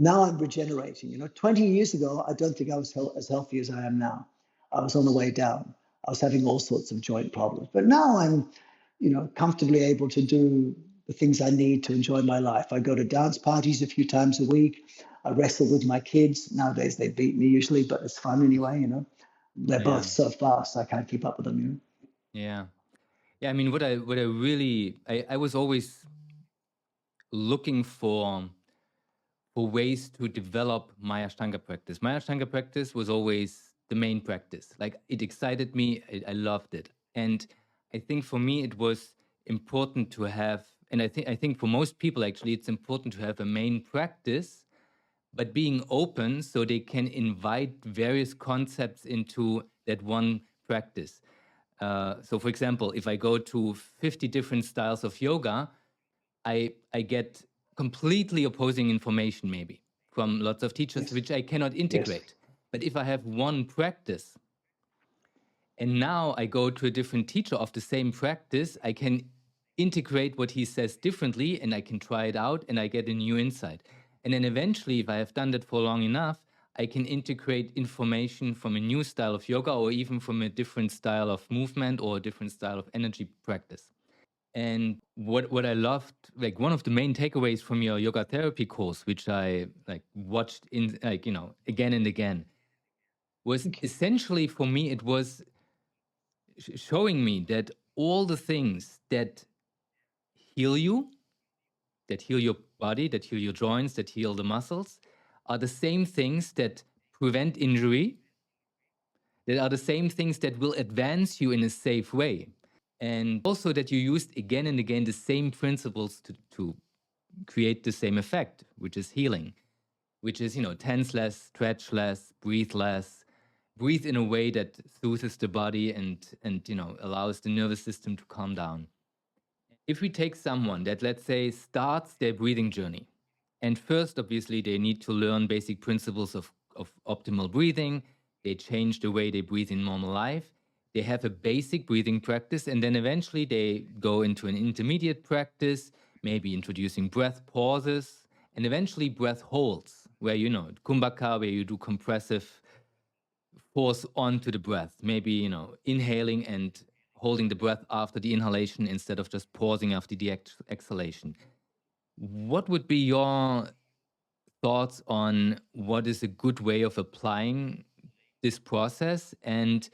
now I'm regenerating. 20 years ago, I don't think I was as healthy as I am now. I was on the way down. I was having all sorts of joint problems. But now I'm, comfortably able to do the things I need to enjoy my life. I go to dance parties a few times a week. I wrestle with my kids. Nowadays they beat me usually, but it's fun anyway. They're both so fast I can't keep up with them. Yeah. I mean, what I really I was always looking for ways to develop my Ashtanga practice. My Ashtanga practice was always the main practice. Like, it excited me. I loved it. And I think for me it was important to have, and I think for most people actually, it's important to have a main practice, but being open so they can invite various concepts into that one practice. So for example, if I go to 50 different styles of yoga, I get completely opposing information maybe from lots of teachers, which I cannot integrate. But if I have one practice and now I go to a different teacher of the same practice, I can integrate what he says differently and I can try it out and I get a new insight. And then eventually, if I have done that for long enough, I can integrate information from a new style of yoga or even from a different style of movement or a different style of energy practice. And what I loved, like one of the main takeaways from your yoga therapy course, which I watched in again and again, was essentially for me, it was showing me that all the things that heal you, that heal your body, that heal your joints, that heal the muscles, are the same things that prevent injury, that are the same things that will advance you in a safe way. And also that you used again and again the same principles to create the same effect, which is healing, which is, tense less, stretch less, breathe in a way that soothes the body and allows the nervous system to calm down. If we take someone that, let's say, starts their breathing journey, and first, obviously, they need to learn basic principles of optimal breathing, they change the way they breathe in normal life, they have a basic breathing practice, and then eventually they go into an intermediate practice, maybe introducing breath pauses, and eventually breath holds, where, kumbhaka, where you do compressive pause onto the breath, maybe, inhaling and holding the breath after the inhalation instead of just pausing after the exhalation. What would be your thoughts on what is a good way of applying this process, and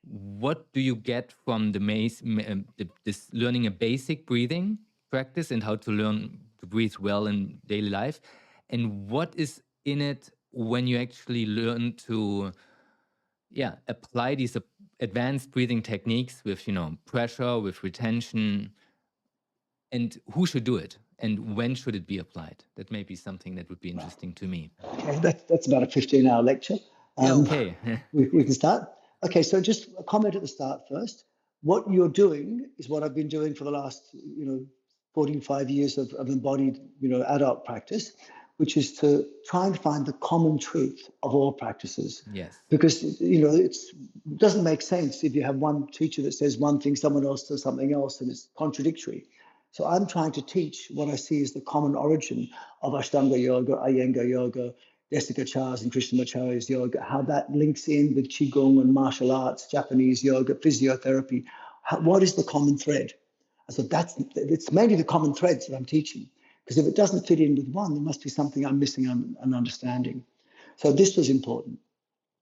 what do you get from this learning a basic breathing practice and how to learn to breathe well in daily life, and what is in it when you actually learn to apply these advanced breathing techniques with pressure, with retention, and who should do it and when should it be applied? That may be something that would be interesting to me. Okay, that's about a 15-hour lecture. Okay. we can start. Okay, so just a comment at the start first. What you're doing is what I've been doing for the last 45 years of embodied adult practice, which is to try and find the common truth of all practices. Yes. Because it doesn't make sense if you have one teacher that says one thing, someone else says something else, and it's contradictory. So I'm trying to teach what I see as the common origin of Ashtanga Yoga, Iyengar Yoga, Desikachars and Krishnamacharya's yoga, how that links in with Qigong and martial arts, Japanese yoga, physiotherapy. What is the common thread? And so it's mainly the common threads that I'm teaching, because if it doesn't fit in with one, there must be something I'm missing an understanding. So this was important.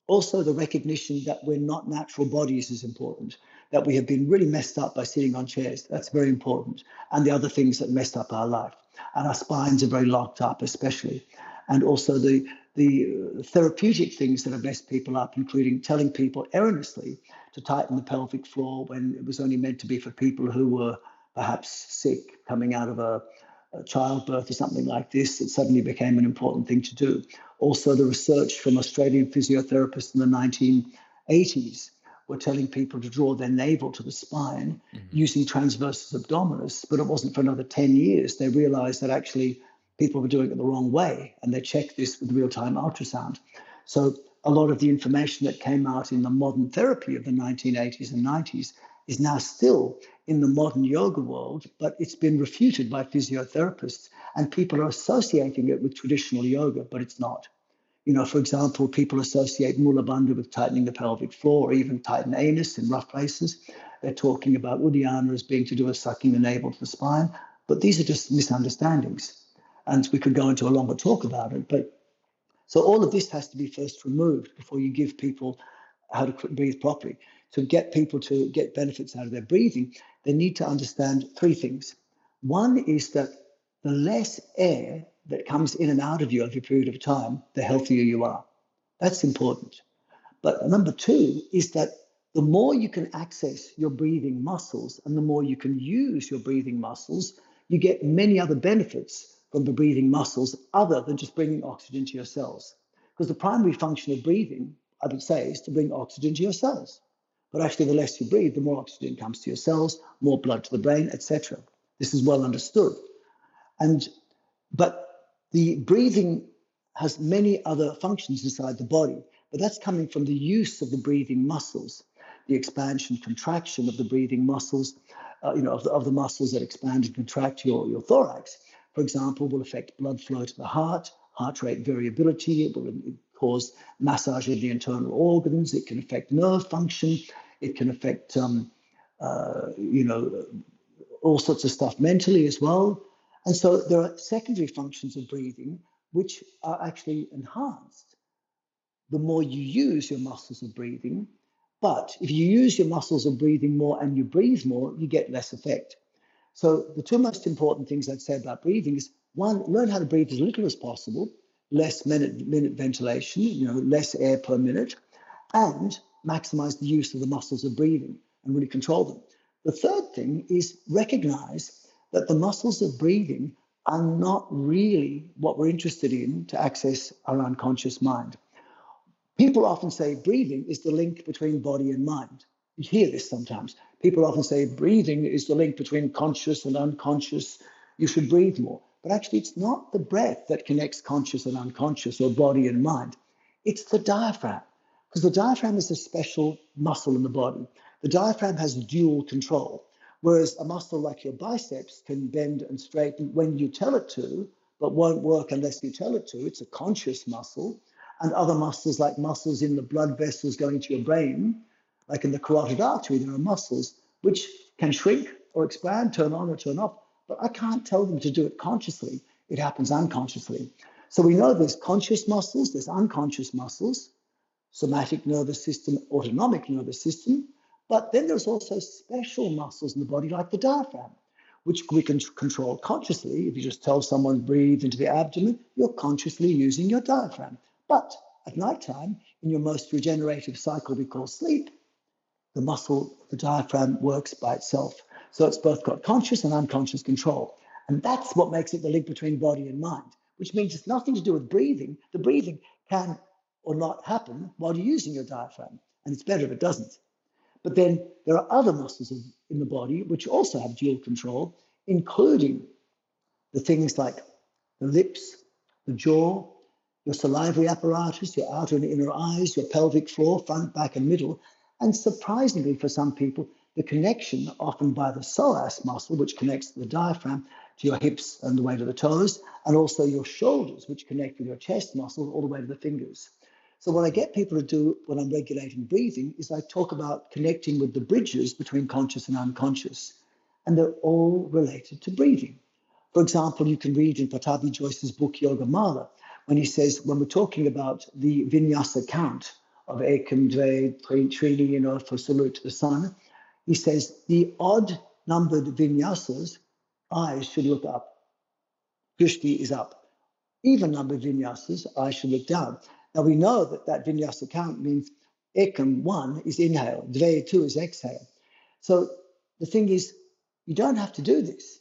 Also, the recognition that we're not natural bodies is important, that we have been really messed up by sitting on chairs. That's very important. And the other things that messed up our life. And our spines are very locked up, especially. And also the therapeutic things that have messed people up, including telling people erroneously to tighten the pelvic floor when it was only meant to be for people who were perhaps sick, coming out of a childbirth or something like this. It suddenly became an important thing to do. Also, the research from Australian physiotherapists in the 1980s were telling people to draw their navel to the spine using transversus abdominis, but it wasn't for another 10 years. They realized that actually people were doing it the wrong way, and they checked this with real-time ultrasound. So a lot of the information that came out in the modern therapy of the 1980s and 90s is now still in the modern yoga world, but it's been refuted by physiotherapists, and people are associating it with traditional yoga, but it's not. For example, people associate Mula Bandha with tightening the pelvic floor, or even tighten anus in rough places. They're talking about Uddiyana as being to do with sucking the navel to the spine, but these are just misunderstandings. And we could go into a longer talk about it, but so all of this has to be first removed before you give people how to breathe properly. To get people to get benefits out of their breathing, they need to understand three things. One is that the less air that comes in and out of you over a period of time, the healthier you are. That's important. But number two is that the more you can access your breathing muscles and the more you can use your breathing muscles, you get many other benefits from the breathing muscles other than just bringing oxygen to your cells. Because the primary function of breathing, I would say, is to bring oxygen to your cells. But actually, the less you breathe, the more oxygen comes to your cells, more blood to the brain, etc. This is well understood. But the breathing has many other functions inside the body, but that's coming from the use of the breathing muscles, the expansion, contraction of the breathing muscles, of the muscles that expand and contract your thorax, for example, will affect blood flow to the heart rate variability. It will cause massage of the internal organs. It can affect nerve function. It can affect, all sorts of stuff mentally as well. And so there are secondary functions of breathing which are actually enhanced the more you use your muscles of breathing. But if you use your muscles of breathing more and you breathe more, you get less effect. So the two most important things I'd say about breathing is, one, learn how to breathe as little as possible, less minute ventilation, less air per minute, and maximize the use of the muscles of breathing and really control them. The third thing is recognize that the muscles of breathing are not really what we're interested in to access our unconscious mind. People often say breathing is the link between body and mind. You hear this sometimes. People often say breathing is the link between conscious and unconscious. You should breathe more. But actually, it's not the breath that connects conscious and unconscious or body and mind. It's the diaphragm, because the diaphragm is a special muscle in the body. The diaphragm has dual control, whereas a muscle like your biceps can bend and straighten when you tell it to, but won't work unless you tell it to. It's a conscious muscle. and other muscles like muscles in the blood vessels going to your brain, like in the carotid artery, there are muscles which can shrink or expand, turn on or turn off, but I can't tell them to do it consciously. It happens unconsciously. So we know there's conscious muscles, there's unconscious muscles, somatic nervous system, autonomic nervous system, but then there's also special muscles in the body like the diaphragm, which we can control consciously. If you just tell someone breathe into the abdomen, you're consciously using your diaphragm. But at nighttime, in your most regenerative cycle we call sleep, the muscle, the diaphragm works by itself. So it's both got conscious and unconscious control. And that's what makes it the link between body and mind, which means it's nothing to do with breathing. The breathing can or not happen while you're using your diaphragm. And it's better if it doesn't. But then there are other muscles in the body which also have dual control, including the things like the lips, the jaw, your salivary apparatus, your outer and inner eyes, your pelvic floor, front, back, and middle. And surprisingly for some people, the connection often by the psoas muscle, which connects the diaphragm to your hips and the way to the toes, and also your shoulders, which connect with your chest muscle all the way to the fingers. So what I get people to do when I'm regulating breathing is I talk about connecting with the bridges between conscious and unconscious, and they're all related to breathing. For example, you can read in Pattabhi Jois's book Yoga Mala, when he says, when we're talking about the vinyasa count of Ekam, Dve, Trini, for salute to the sun, he says the odd numbered vinyasas, eyes should look up. Drishti is up. Even numbered vinyasas, eyes should look down. Now we know that that vinyasa count means Ekam, 1, is inhale, Dve, 2 is exhale. So the thing is, you don't have to do this.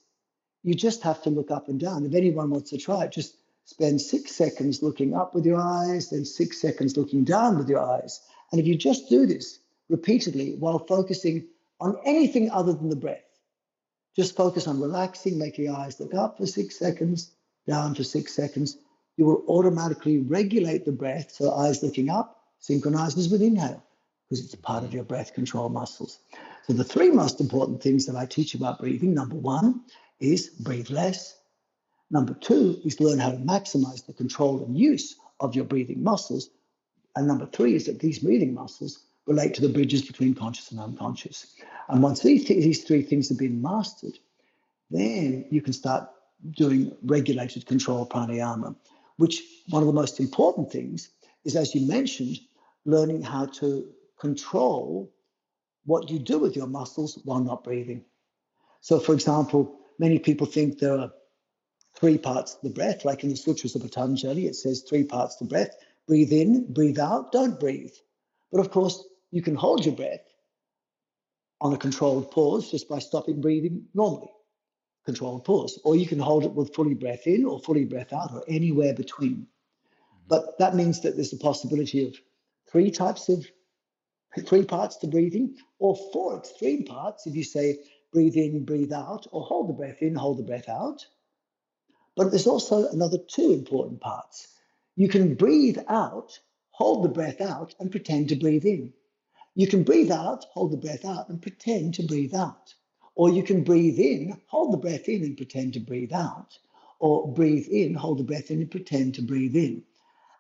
You just have to look up and down. If anyone wants to try it, just spend 6 seconds looking up with your eyes, then 6 seconds looking down with your eyes. And if you just do this repeatedly while focusing on anything other than the breath, just focus on relaxing, making your eyes look up for 6 seconds, down for 6 seconds, you will automatically regulate the breath. So eyes looking up synchronizes with inhale because it's a part of your breath control muscles. So the 3 most important things that I teach about breathing, number 1 is breathe less. Number 2 is learn how to maximize the control and use of your breathing muscles. And number 3 is that these breathing muscles relate to the bridges between conscious and unconscious. And once these 3 things have been mastered, then you can start doing regulated control pranayama, which one of the most important things is, as you mentioned, learning how to control what you do with your muscles while not breathing. So, for example, many people think there are 3 parts to the breath, like in the Sutras of Patanjali, it says 3 parts to breath: breathe in, breathe out, don't breathe. But of course, you can hold your breath on a controlled pause just by stopping breathing normally, controlled pause. Or you can hold it with fully breath in or fully breath out or anywhere between. But that means that there's the possibility of 3 parts to breathing, or 4 extreme parts if you say breathe in, breathe out, or hold the breath in, hold the breath out. But there's also another 2 important parts. You can breathe out, hold the breath out, and pretend to breathe in. You can breathe out, hold the breath out, and pretend to breathe out. Or you can breathe in, hold the breath in, and pretend to breathe out. Or breathe in, hold the breath in, and pretend to breathe in.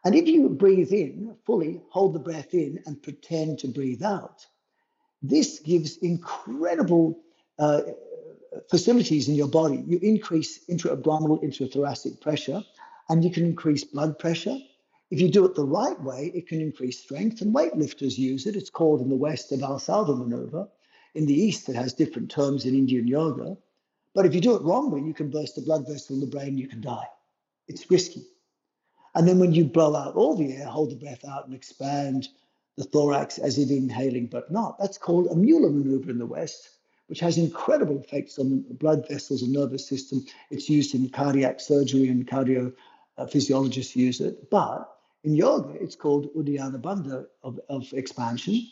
And if you breathe in fully, hold the breath in, and pretend to breathe out, this gives incredible facilities in your body. You increase intra-abdominal, intrathoracic pressure, and you can increase blood pressure. If you do it the right way, it can increase strength, and weightlifters use it. It's called in the West the Valsalva maneuver. In the East, it has different terms in Indian yoga. But if you do it wrongly, you can burst a blood vessel in the brain, you can die. It's risky. And then when you blow out all the air, hold the breath out and expand the thorax as if inhaling but not. That's called a Mueller maneuver in the West, which has incredible effects on the blood vessels and nervous system. It's used in cardiac surgery, and cardio physiologists use it. But in yoga, it's called Uddiyana Bandha of expansion.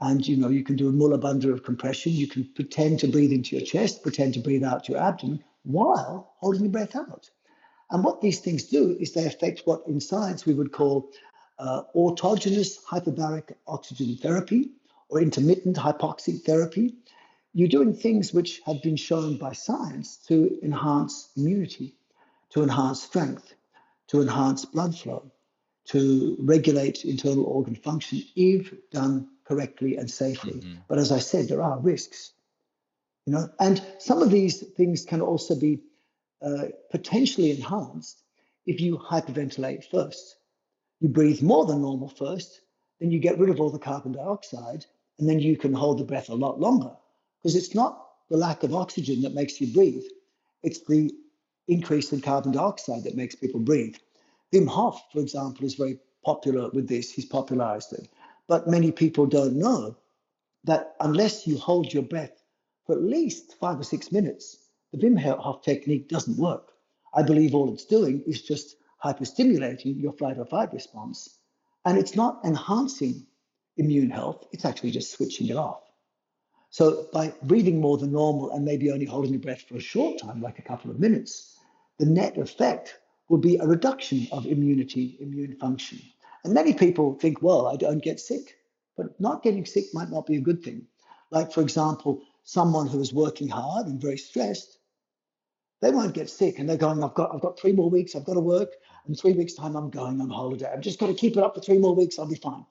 And you can do a Mula Bandha of compression. You can pretend to breathe into your chest, pretend to breathe out your abdomen while holding the breath out. And what these things do is they affect what in science we would call autogenous hyperbaric oxygen therapy or intermittent hypoxic therapy. You're doing things which have been shown by science to enhance immunity, to enhance strength, to enhance blood flow, to regulate internal organ function if done correctly and safely. But as I said, there are risks, and some of these things can also be potentially enhanced if you hyperventilate first. You breathe more than normal first, then you get rid of all the carbon dioxide, and then you can hold the breath a lot longer, because it's not the lack of oxygen that makes you breathe. It's the increase in carbon dioxide that makes people breathe. Wim Hof, for example, is very popular with this. He's popularized it. But many people don't know that unless you hold your breath for at least 5 or 6 minutes, the Wim Hof technique doesn't work. I believe all it's doing is just hyperstimulating your flight or fight response. And it's not enhancing immune health, it's actually just switching it off. So by breathing more than normal and maybe only holding your breath for a short time, like a couple of minutes, the net effect will be a reduction of immunity, immune function. And many people think, well, I don't get sick. But not getting sick might not be a good thing. Like, for example, someone who is working hard and very stressed, they won't get sick, and they're going, I've got 3 more weeks, I've got to work, and 3 weeks' time I'm going on holiday. I've just got to keep it up for 3 more weeks, I'll be fine.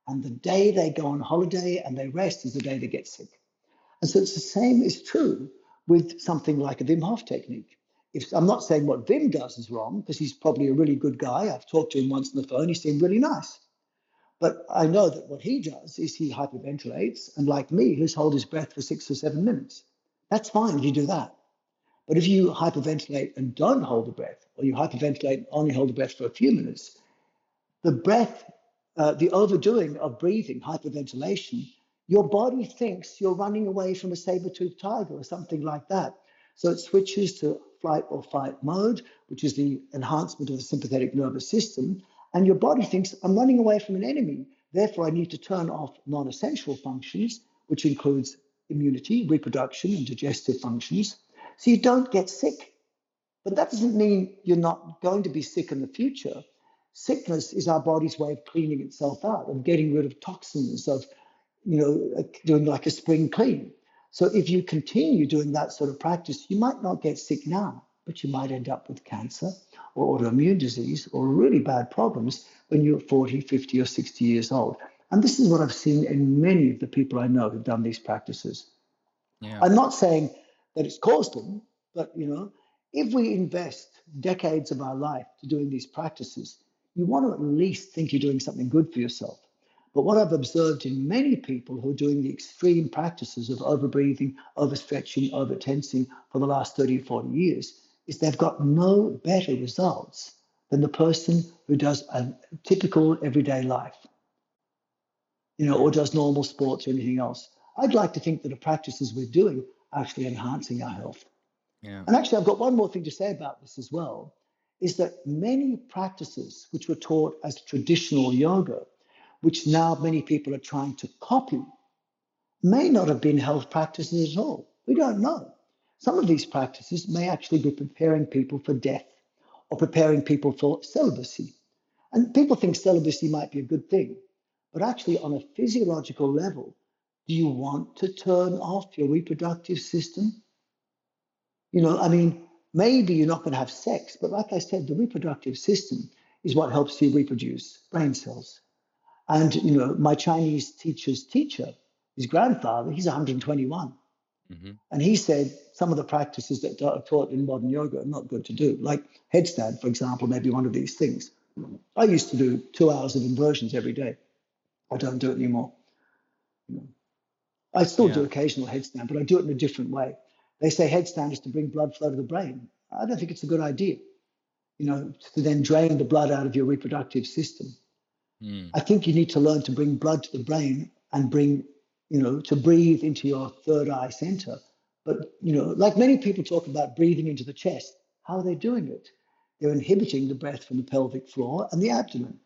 And the day they go on holiday and they rest is the day they get sick. And so it's the same is true with something like a Wim Hof technique. I'm not saying what Wim does is wrong, because he's probably a really good guy. I've talked to him once on the phone, he seemed really nice. But I know that what he does is he hyperventilates, and like me, he'll hold his breath for 6 or 7 minutes. That's fine if you do that. But if you hyperventilate and don't hold the breath, or you hyperventilate and only hold the breath for a few minutes, the breath, the overdoing of breathing, hyperventilation, your body thinks you're running away from a saber-toothed tiger or something like that. So it switches to flight or fight mode, which is the enhancement of the sympathetic nervous system. And your body thinks, I'm running away from an enemy. Therefore, I need to turn off non-essential functions, which includes immunity, reproduction, and digestive functions. So you don't get sick. But that doesn't mean you're not going to be sick in the future. Sickness is our body's way of cleaning itself out, of getting rid of toxins, of doing like a spring clean. So if you continue doing that sort of practice, you might not get sick now, but you might end up with cancer or autoimmune disease or really bad problems when you're 40, 50, or 60 years old. And this is what I've seen in many of the people I know who've done these practices. Yeah. I'm not saying that it's caused them, but if we invest decades of our life to doing these practices, you want to at least think you're doing something good for yourself. But what I've observed in many people who are doing the extreme practices of overbreathing, overstretching, overtensing for the last 30 or 40 years is they've got no better results than the person who does a typical everyday life, or does normal sports or anything else. I'd like to think that the practices we're doing are actually enhancing our health. Yeah. And actually, I've got one more thing to say about this as well, is that many practices which were taught as traditional yoga, which now many people are trying to copy, may not have been health practices at all. We don't know. Some of these practices may actually be preparing people for death or preparing people for celibacy. And people think celibacy might be a good thing. But actually, on a physiological level, do you want to turn off your reproductive system? Maybe you're not going to have sex, but like I said, the reproductive system is what helps you reproduce brain cells. And, my Chinese teacher's teacher, his grandfather, he's 121. Mm-hmm. And he said some of the practices that are taught in modern yoga are not good to do. Like headstand, for example, may be one of these things. I used to do 2 hours of inversions every day. I don't do it anymore. I still do occasional headstand, but I do it in a different way. They say headstand is to bring blood flow to the brain. I don't think it's a good idea, to then drain the blood out of your reproductive system. I think you need to learn to bring blood to the brain and bring, to breathe into your third eye center. But, like many people talk about breathing into the chest, how are they doing it? They're inhibiting the breath from the pelvic floor and the abdomen.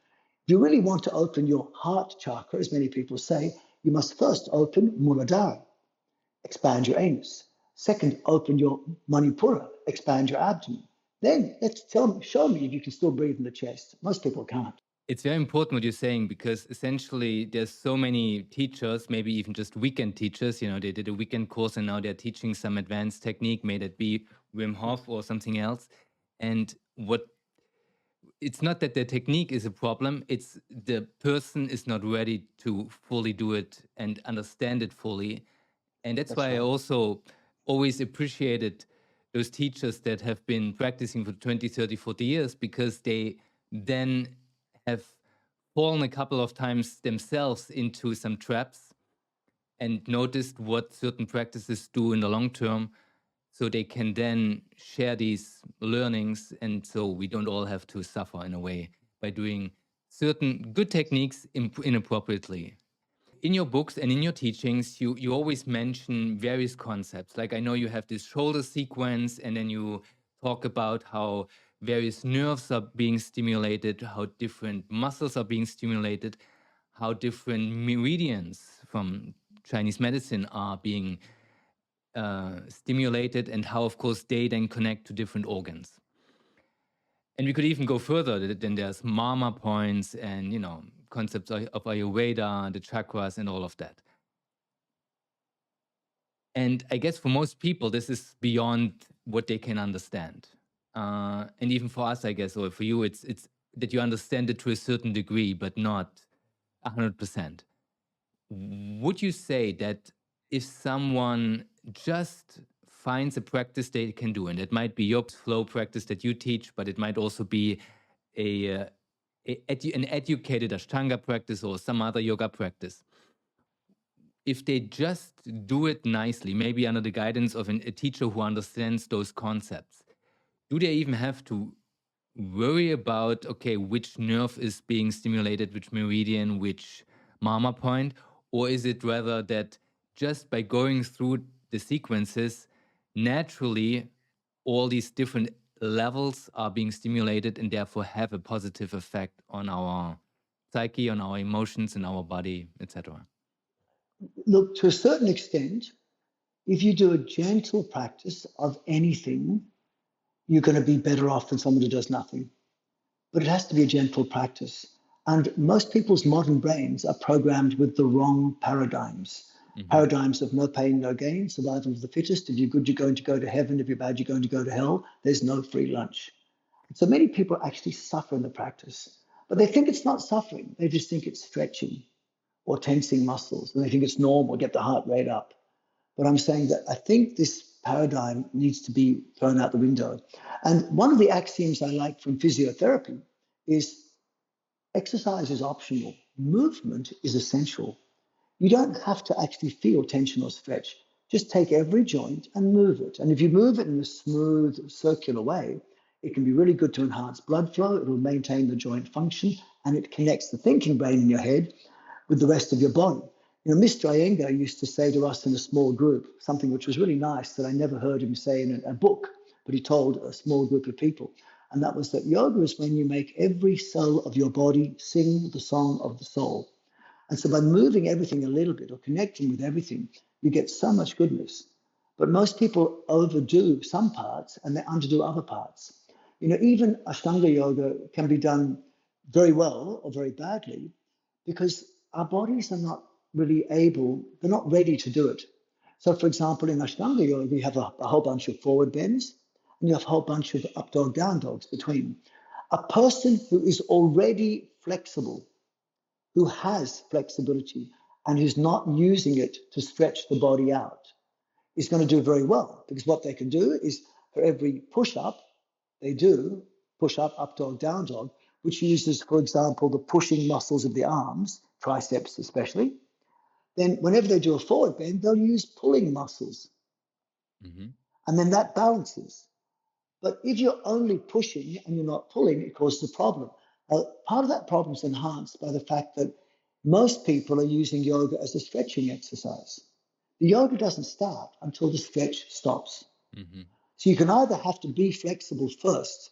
If you really want to open your heart chakra, as many people say, you must first open Muladhara, expand your anus. Second, open your Manipura, expand your abdomen. Then show me if you can still breathe in the chest. Most people can't. It's very important what you're saying, because essentially there's so many teachers, maybe even just weekend teachers, they did a weekend course and now they're teaching some advanced technique, may that be Wim Hof or something else. And what it's not that the technique is a problem, it's the person is not ready to fully do it and understand it fully. And that's why I also always appreciated those teachers that have been practicing for 20, 30, 40 years, because they then have fallen a couple of times themselves into some traps and noticed what certain practices do in the long term, so they can then share these learnings, and so we don't all have to suffer in a way by doing certain good techniques inappropriately. In your books and in your teachings, you always mention various concepts. Like, I know you have this shoulder sequence, and then you talk about how various nerves are being stimulated, how different muscles are being stimulated, how different meridians from Chinese medicine are being stimulated, and how, of course, they then connect to different organs. And we could even go further. Then there's mama points and, concepts of Ayurveda, the chakras, and all of that. And I guess for most people, this is beyond what they can understand. And even for us, I guess, or for you, it's that you understand it to a certain degree, but not 100%. Would you say that if someone just finds a practice they can do, and it might be your flow practice that you teach, but it might also be an educated Ashtanga practice or some other yoga practice, if they just do it nicely, maybe under the guidance of a teacher who understands those concepts, do they even have to worry about, okay, which nerve is being stimulated, which meridian, which mama point? Or is it rather that just by going through the sequences, naturally all these different levels are being stimulated and therefore have a positive effect on our psyche, on our emotions, and our body, etc.? Look, to a certain extent, if you do a gentle practice of anything, you're going to be better off than someone who does nothing. But it has to be a gentle practice. And most people's modern brains are programmed with the wrong paradigms. Paradigms of no pain, no gain, survival of the fittest. If you're good, you're going to go to heaven. If you're bad, you're going to go to hell. There's no free lunch. So many people actually suffer in the practice, but they think it's not suffering. They just think it's stretching or tensing muscles, and they think it's normal, get the heart rate up. But I'm saying that I think this paradigm needs to be thrown out the window. And one of the axioms I like from physiotherapy is exercise is optional, movement is essential. You don't have to actually feel tension or stretch. Just take every joint and move it. And if you move it in a smooth, circular way, it can be really good to enhance blood flow. It will maintain the joint function, and it connects the thinking brain in your head with the rest of your body. Mr. Iyengar used to say to us in a small group something which was really nice that I never heard him say in a book, but he told a small group of people. And that was that yoga is when you make every cell of your body sing the song of the soul. And so by moving everything a little bit or connecting with everything, you get so much goodness. But most people overdo some parts and they underdo other parts. Even Ashtanga yoga can be done very well or very badly because our bodies are not really able, they're not ready to do it. So, for example, in Ashtanga yoga, you have a whole bunch of forward bends and you have a whole bunch of up dog, down dogs between. A person who is already flexible, who has flexibility and who's not using it to stretch the body out, is going to do very well, because what they can do is for every push up, they do push up dog, down dog, which uses, for example, the pushing muscles of the arms, triceps especially. Then whenever they do a forward bend, they'll use pulling muscles. And then that balances. But if you're only pushing and you're not pulling, it causes a problem. Part of that problem is enhanced by the fact that most people are using yoga as a stretching exercise. The yoga doesn't start until the stretch stops. So you can either have to be flexible first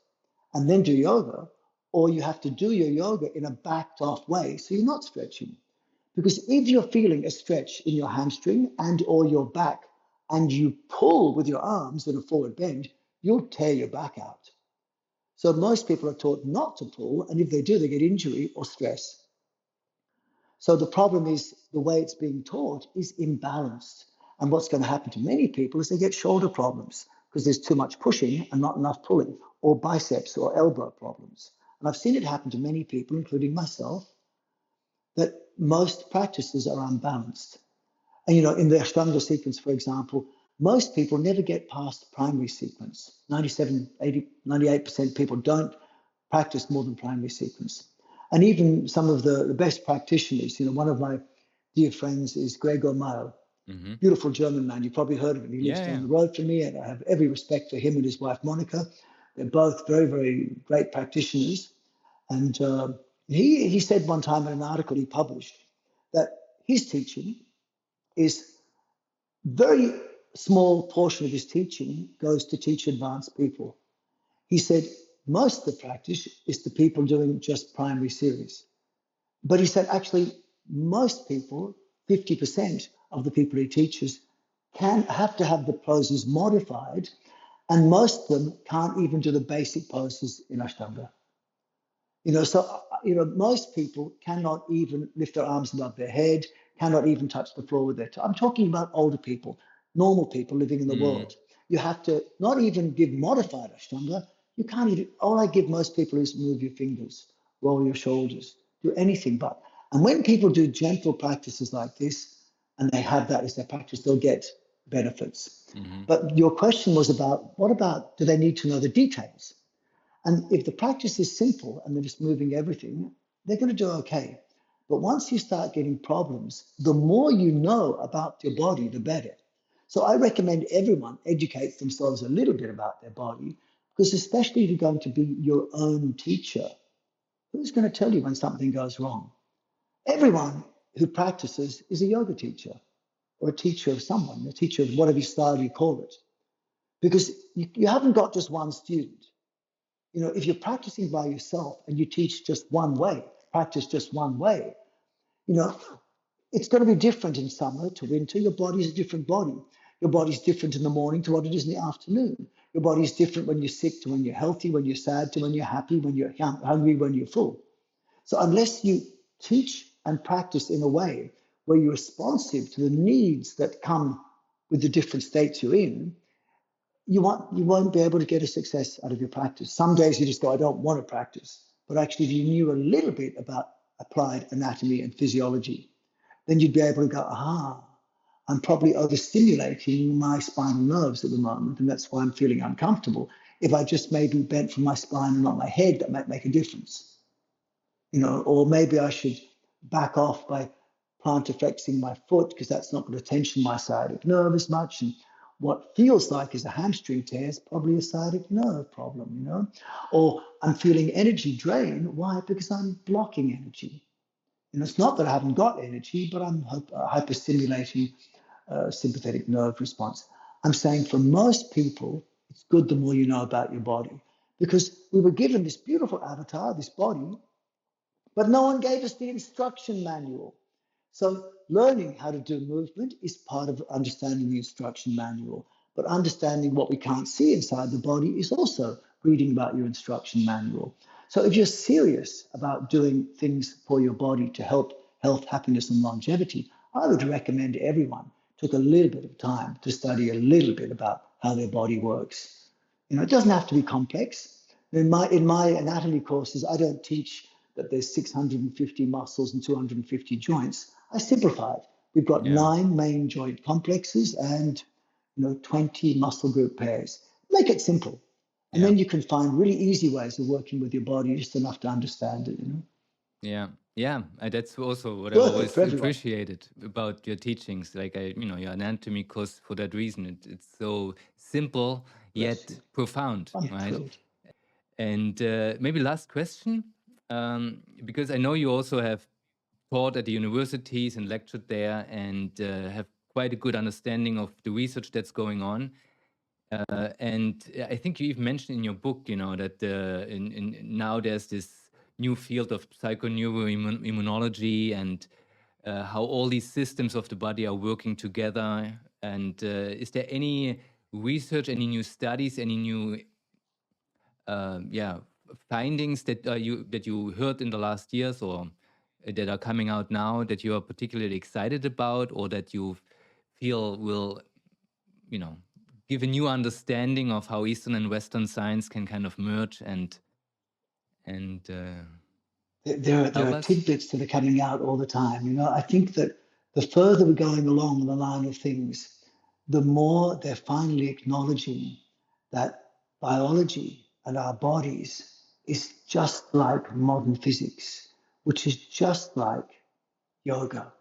and then do yoga, or you have to do your yoga in a backed off way so you're not stretching. Because if you're feeling a stretch in your hamstring and or your back and you pull with your arms in a forward bend, you'll tear your back out. So most people are taught not to pull, and if they do, they get injury or stress. So the problem is the way it's being taught is imbalanced. And what's going to happen to many people is they get shoulder problems because there's too much pushing and not enough pulling, or biceps or elbow problems. and I've seen it happen to many people, including myself, that most practices are unbalanced. And, in the Ashtanga sequence, for example, most people never get past primary sequence. 97, 80, 98% people don't practice more than primary sequence. And even some of the best practitioners, one of my dear friends is Gregor Mile, beautiful German man. You've probably heard of him. He lives down the road from me, and I have every respect for him and his wife, Monica. They're both very, very great practitioners. And he said one time in an article he published that his teaching is very small portion of his teaching goes to teach advanced people. He said most of the practice is to people doing just primary series. But he said actually most people, 50% of the people he teaches, have to have the poses modified, and most of them can't even do the basic poses in Ashtanga. Most people cannot even lift their arms above their head, cannot even touch the floor with their toe. I'm talking about older people, normal people living in the world. You have to not even give modified Ashtanga. You can't even, all I give most people is move your fingers, roll your shoulders, do anything but. And when people do gentle practices like this, and they have that as their practice, they'll get benefits. But your question was about, what about, do they need to know the details? And if the practice is simple and they're just moving everything, they're going to do okay. But once you start getting problems, the more you know about your body, the better. So I recommend everyone educates themselves a little bit about their body, because especially if you're going to be your own teacher, who's going to tell you when something goes wrong? Everyone who practices is a yoga teacher or a teacher of someone, a teacher of whatever style you call it. Because you haven't got just one student. If you're practicing by yourself and you teach just one way, practice just one way, it's going to be different in summer to winter. Your body is a different body. Your body's different in the morning to what it is in the afternoon. Your body is different when you're sick to when you're healthy, when you're sad to when you're happy, when you're hungry, when you're full. So unless you teach and practice in a way where you're responsive to the needs that come with the different states you're in, you won't be able to get a success out of your practice. Some days you just go, I don't want to practice. But actually, if you knew a little bit about applied anatomy and physiology, then you'd be able to go, I'm probably overstimulating my spinal nerves at the moment, and that's why I'm feeling uncomfortable. If I just maybe bent from my spine and not my head, that might make a difference. Or maybe I should back off by plantar flexing my foot, because that's not going to tension my sciatic nerve as much. And what feels like is a hamstring tear is probably a sciatic nerve problem, Or I'm feeling energy drain. Why? Because I'm blocking energy. It's not that I haven't got energy, but I'm hyperstimulating sympathetic nerve response. I'm saying for most people, it's good the more you know about your body, because we were given this beautiful avatar, this body, but no one gave us the instruction manual. So learning how to do movement is part of understanding the instruction manual, but understanding what we can't see inside the body is also reading about your instruction manual. So if you're serious about doing things for your body to help health, happiness, and longevity, I would recommend everyone took a little bit of time to study a little bit about how their body works. It doesn't have to be complex. In my anatomy courses, I don't teach that there's 650 muscles and 250 joints. I simplified. We've got 9 main joint complexes and 20 muscle group pairs. Make it simple. And then you can find really easy ways of working with your body, just enough to understand it. Yeah. That's also what I always appreciated about your teachings. Like your anatomy course, for that reason, it's so simple yet profound, right? Thrilled. And maybe last question, because I know you also have taught at the universities and lectured there, and have quite a good understanding of the research that's going on. And I think you even mentioned in your book, that now there's this new field of psychoneuroimmunology, and how all these systems of the body are working together. And is there any research, any new studies, any new findings that you heard in the last years, or that are coming out now, that you are particularly excited about, or that you feel will give a new understanding of how Eastern and Western science can kind of merge and and There help are us? tidbits that are coming out all the time. You know, I think that the further we're going along the line of things, the more they're finally acknowledging that biology and our bodies is just like modern physics, which is just like yoga.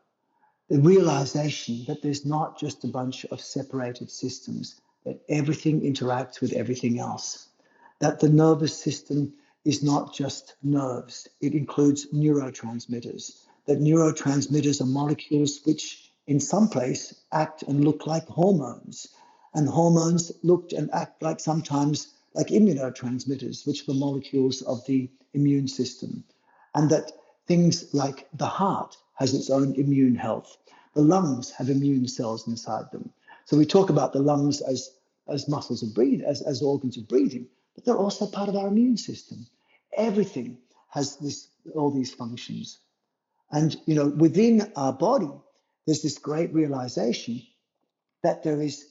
The realization that there's not just a bunch of separated systems, that everything interacts with everything else, that the nervous system is not just nerves, it includes neurotransmitters, that neurotransmitters are molecules which in some place act and look like hormones, and hormones look and act like sometimes like immunotransmitters, which are the molecules of the immune system, and that things like the heart has its own immune health. The lungs have immune cells inside them. So we talk about the lungs as muscles of breathing, as organs of breathing, but they're also part of our immune system. Everything has all these functions. And you know, within our body, there's this great realization that there is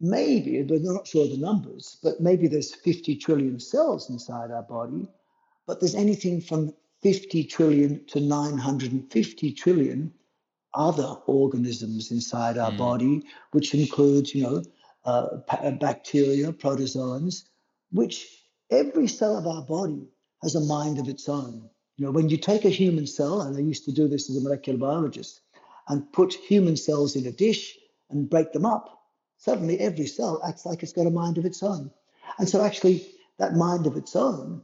maybe, but I'm not sure of the numbers, but maybe there's 50 trillion cells inside our body, but there's anything from 50 trillion to 950 trillion other organisms inside our Mm. body, which includes, you know, bacteria, protozoans, which every cell of our body has a mind of its own. You know, when you take a human cell, and I used to do this as a molecular biologist, and put human cells in a dish and break them up, suddenly every cell acts like it's got a mind of its own. And so actually that mind of its own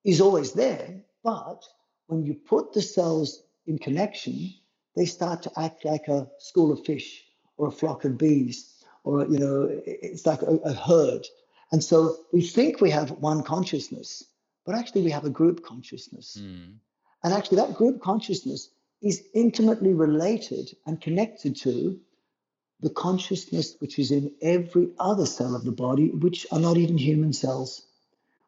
is always there, but when you put the cells in connection, they start to act like a school of fish or a flock of bees, or you know, it's like a herd. And so we think we have one consciousness, but actually we have a group consciousness. Mm. And actually that group consciousness is intimately related and connected to the consciousness which is in every other cell of the body, which are not even human cells,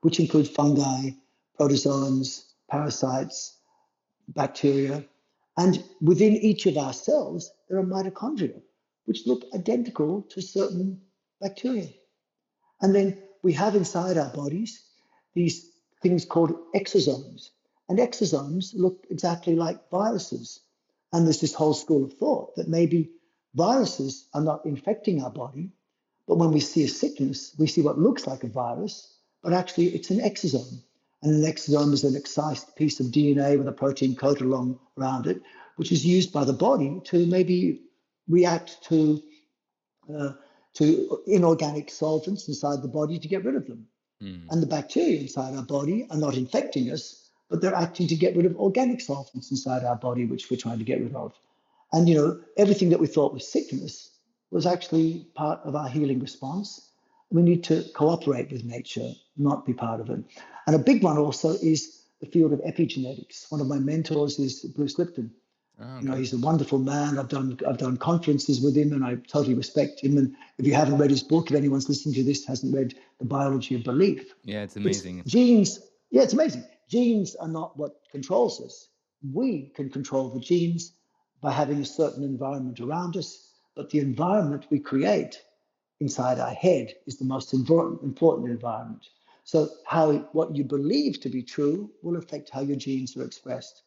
which include fungi, protozoans, parasites, bacteria. And within each of our cells, there are mitochondria, which look identical to certain bacteria. And then we have inside our bodies these things called exosomes. And exosomes look exactly like viruses. And there's this whole school of thought that maybe viruses are not infecting our body, but when we see a sickness, we see what looks like a virus, but actually it's an exosome. And an exosome is an excised piece of DNA with a protein coated along around it, which is used by the body to maybe react uh, to inorganic solvents inside the body to get rid of them. Mm. And the bacteria inside our body are not infecting us, but they're acting to get rid of organic solvents inside our body, which we're trying to get rid of. And, you know, everything that we thought was sickness was actually part of our healing response. We need to cooperate with nature, not be part of it. And a big one also is the field of epigenetics. One of my mentors is Bruce Lipton. Oh, You know, okay. he's a wonderful man. I've done conferences with him, and I totally respect him. And if you haven't read his book, if anyone's listening to this hasn't read The Biology of Belief, Yeah, it's it's amazing. genes. Yeah, it's amazing. Genes are not what controls us. We can control the genes by having a certain environment around us, but the environment we create inside our head is the most important environment. So what you believe to be true will affect how your genes are expressed.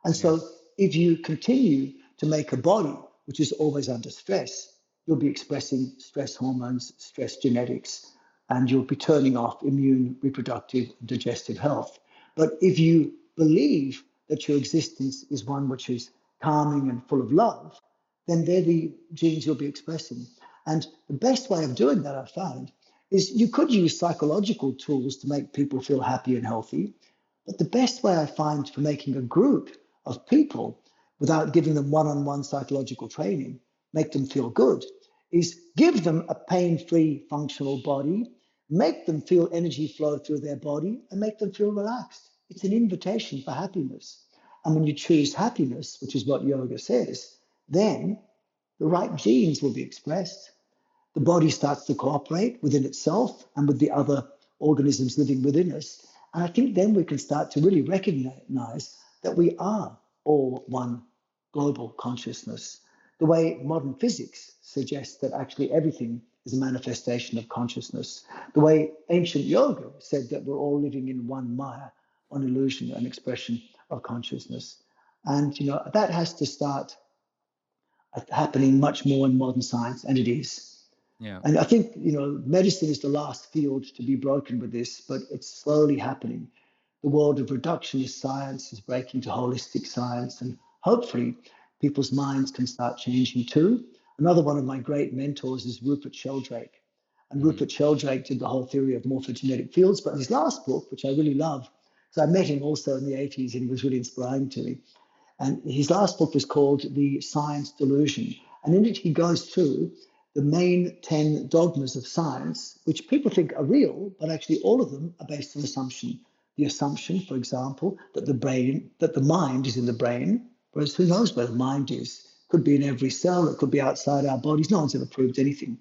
And Yeah. so if you continue to make a body which is always under stress, you'll be expressing stress hormones, stress genetics, and you'll be turning off immune, reproductive, digestive health. But if you believe that your existence is one which is calming and full of love, then they're the genes you'll be expressing. And the best way of doing that, I found, is you could use psychological tools to make people feel happy and healthy. But the best way I find for making a group of people without giving them one-on-one psychological training, make them feel good, is give them a pain-free functional body, make them feel energy flow through their body, and make them feel relaxed. It's an invitation for happiness. And when you choose happiness, which is what yoga says, then the right genes will be expressed. The body starts to cooperate within itself and with the other organisms living within us. And I think then we can start to really recognize that we are all one global consciousness. The way modern physics suggests that actually everything is a manifestation of consciousness. The way ancient yoga said that we're all living in one Maya, one illusion, an expression of consciousness. And, you know, that has to start happening much more in modern science, and it is. Yeah. And I think, you know, medicine is the last field to be broken with this, but it's slowly happening. The world of reductionist science is breaking to holistic science, and hopefully people's minds can start changing too. Another one of my great mentors is Rupert Sheldrake. And Rupert Sheldrake did the whole theory of morphogenetic fields, but his last book, which I really love, because I met him also in the 80s and he was really inspiring to me. And his last book was called The Science Delusion. And in it, he goes through the main 10 dogmas of science, which people think are real, but actually all of them are based on assumption. The assumption, for example, that the mind is in the brain, whereas who knows where the mind is? Could be in every cell, it could be outside our bodies. No one's ever proved anything.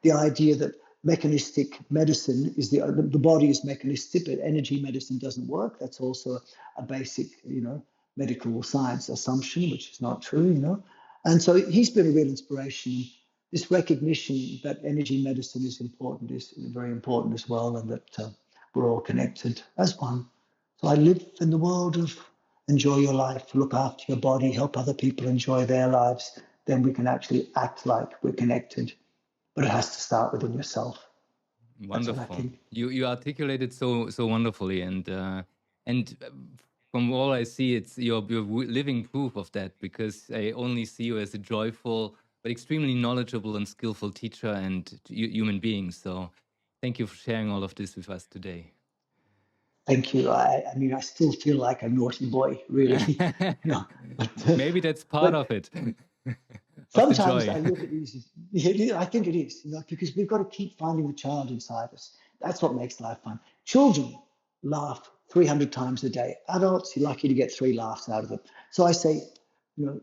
The idea that mechanistic medicine is the body is mechanistic, but energy medicine doesn't work. That's also a basic, you know, medical science assumption, which is not true, you know. And so he's been a real inspiration. This recognition that energy medicine is important is very important as well, and that we're all connected as one. So I live in the world of enjoy your life, look after your body, help other people enjoy their lives. Then we can actually act like we're connected. But it has to start within yourself. That's what I Wonderful. think. You articulated so wonderfully, and from all I see, you're living proof of that, because I only see you as a joyful but extremely knowledgeable and skillful teacher and human being. So thank you for sharing all of this with us today. Thank you. I mean, I still feel like a naughty boy, really. No, Maybe that's part but of it, of the sometimes joy. I look at these. I think it is, you know, because we've got to keep finding the child inside us. That's what makes life fun. Children laugh 300 times a day. Adults, you're lucky to get 3 laughs out of them. So I say, you know,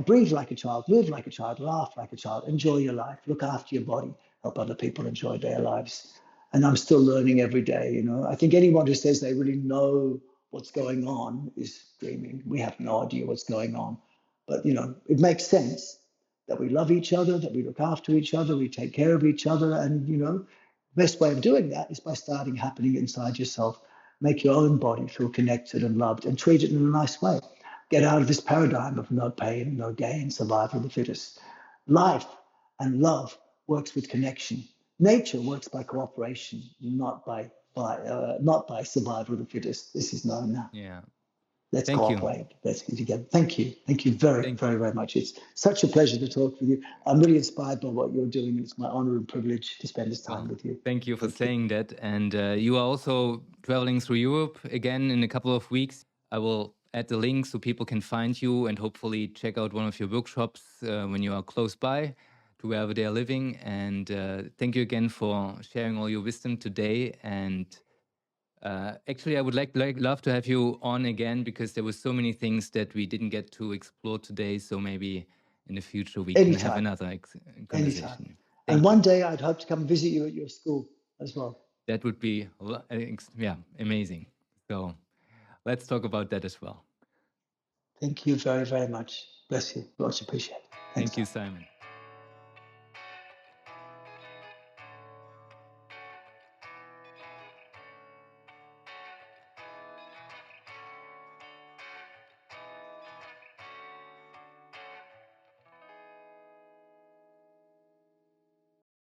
breathe like a child, live like a child, laugh like a child, enjoy your life, look after your body, help other people enjoy their lives. And I'm still learning every day, you know. I think anyone who says they really know what's going on is dreaming. We have no idea what's going on. But, you know, it makes sense that we love each other, that we look after each other, we take care of each other. And, you know, the best way of doing that is by starting happening inside yourself. Make your own body feel connected and loved and treat it in a nice way. Get out of this paradigm of no pain, no gain, survival of the fittest. Life and love works with connection. Nature works by cooperation, not by survival of the fittest. This is known now. Yeah. Let's Thank you. cooperate. Let's be together. Thank you. Thank you very, Thank very, very much. It's such a pleasure to talk with you. I'm really inspired by what you're doing. It's my honor and privilege to spend this time with you. Thank you for saying that. And you are also traveling through Europe again in a couple of weeks. I will add the link so people can find you and hopefully check out one of your workshops when you are close by to wherever they are living. And thank you again for sharing all your wisdom today. And actually, I would love to have you on again, because there were so many things that we didn't get to explore today. So maybe in the future we can have Anytime. another conversation. Anytime. Thank And you. one day I'd hope to come visit you at your school as well. That would be, yeah, amazing. So let's talk about that as well. Thank you very, very much. Bless you. Much appreciated. Thanks. Thank you, Simon.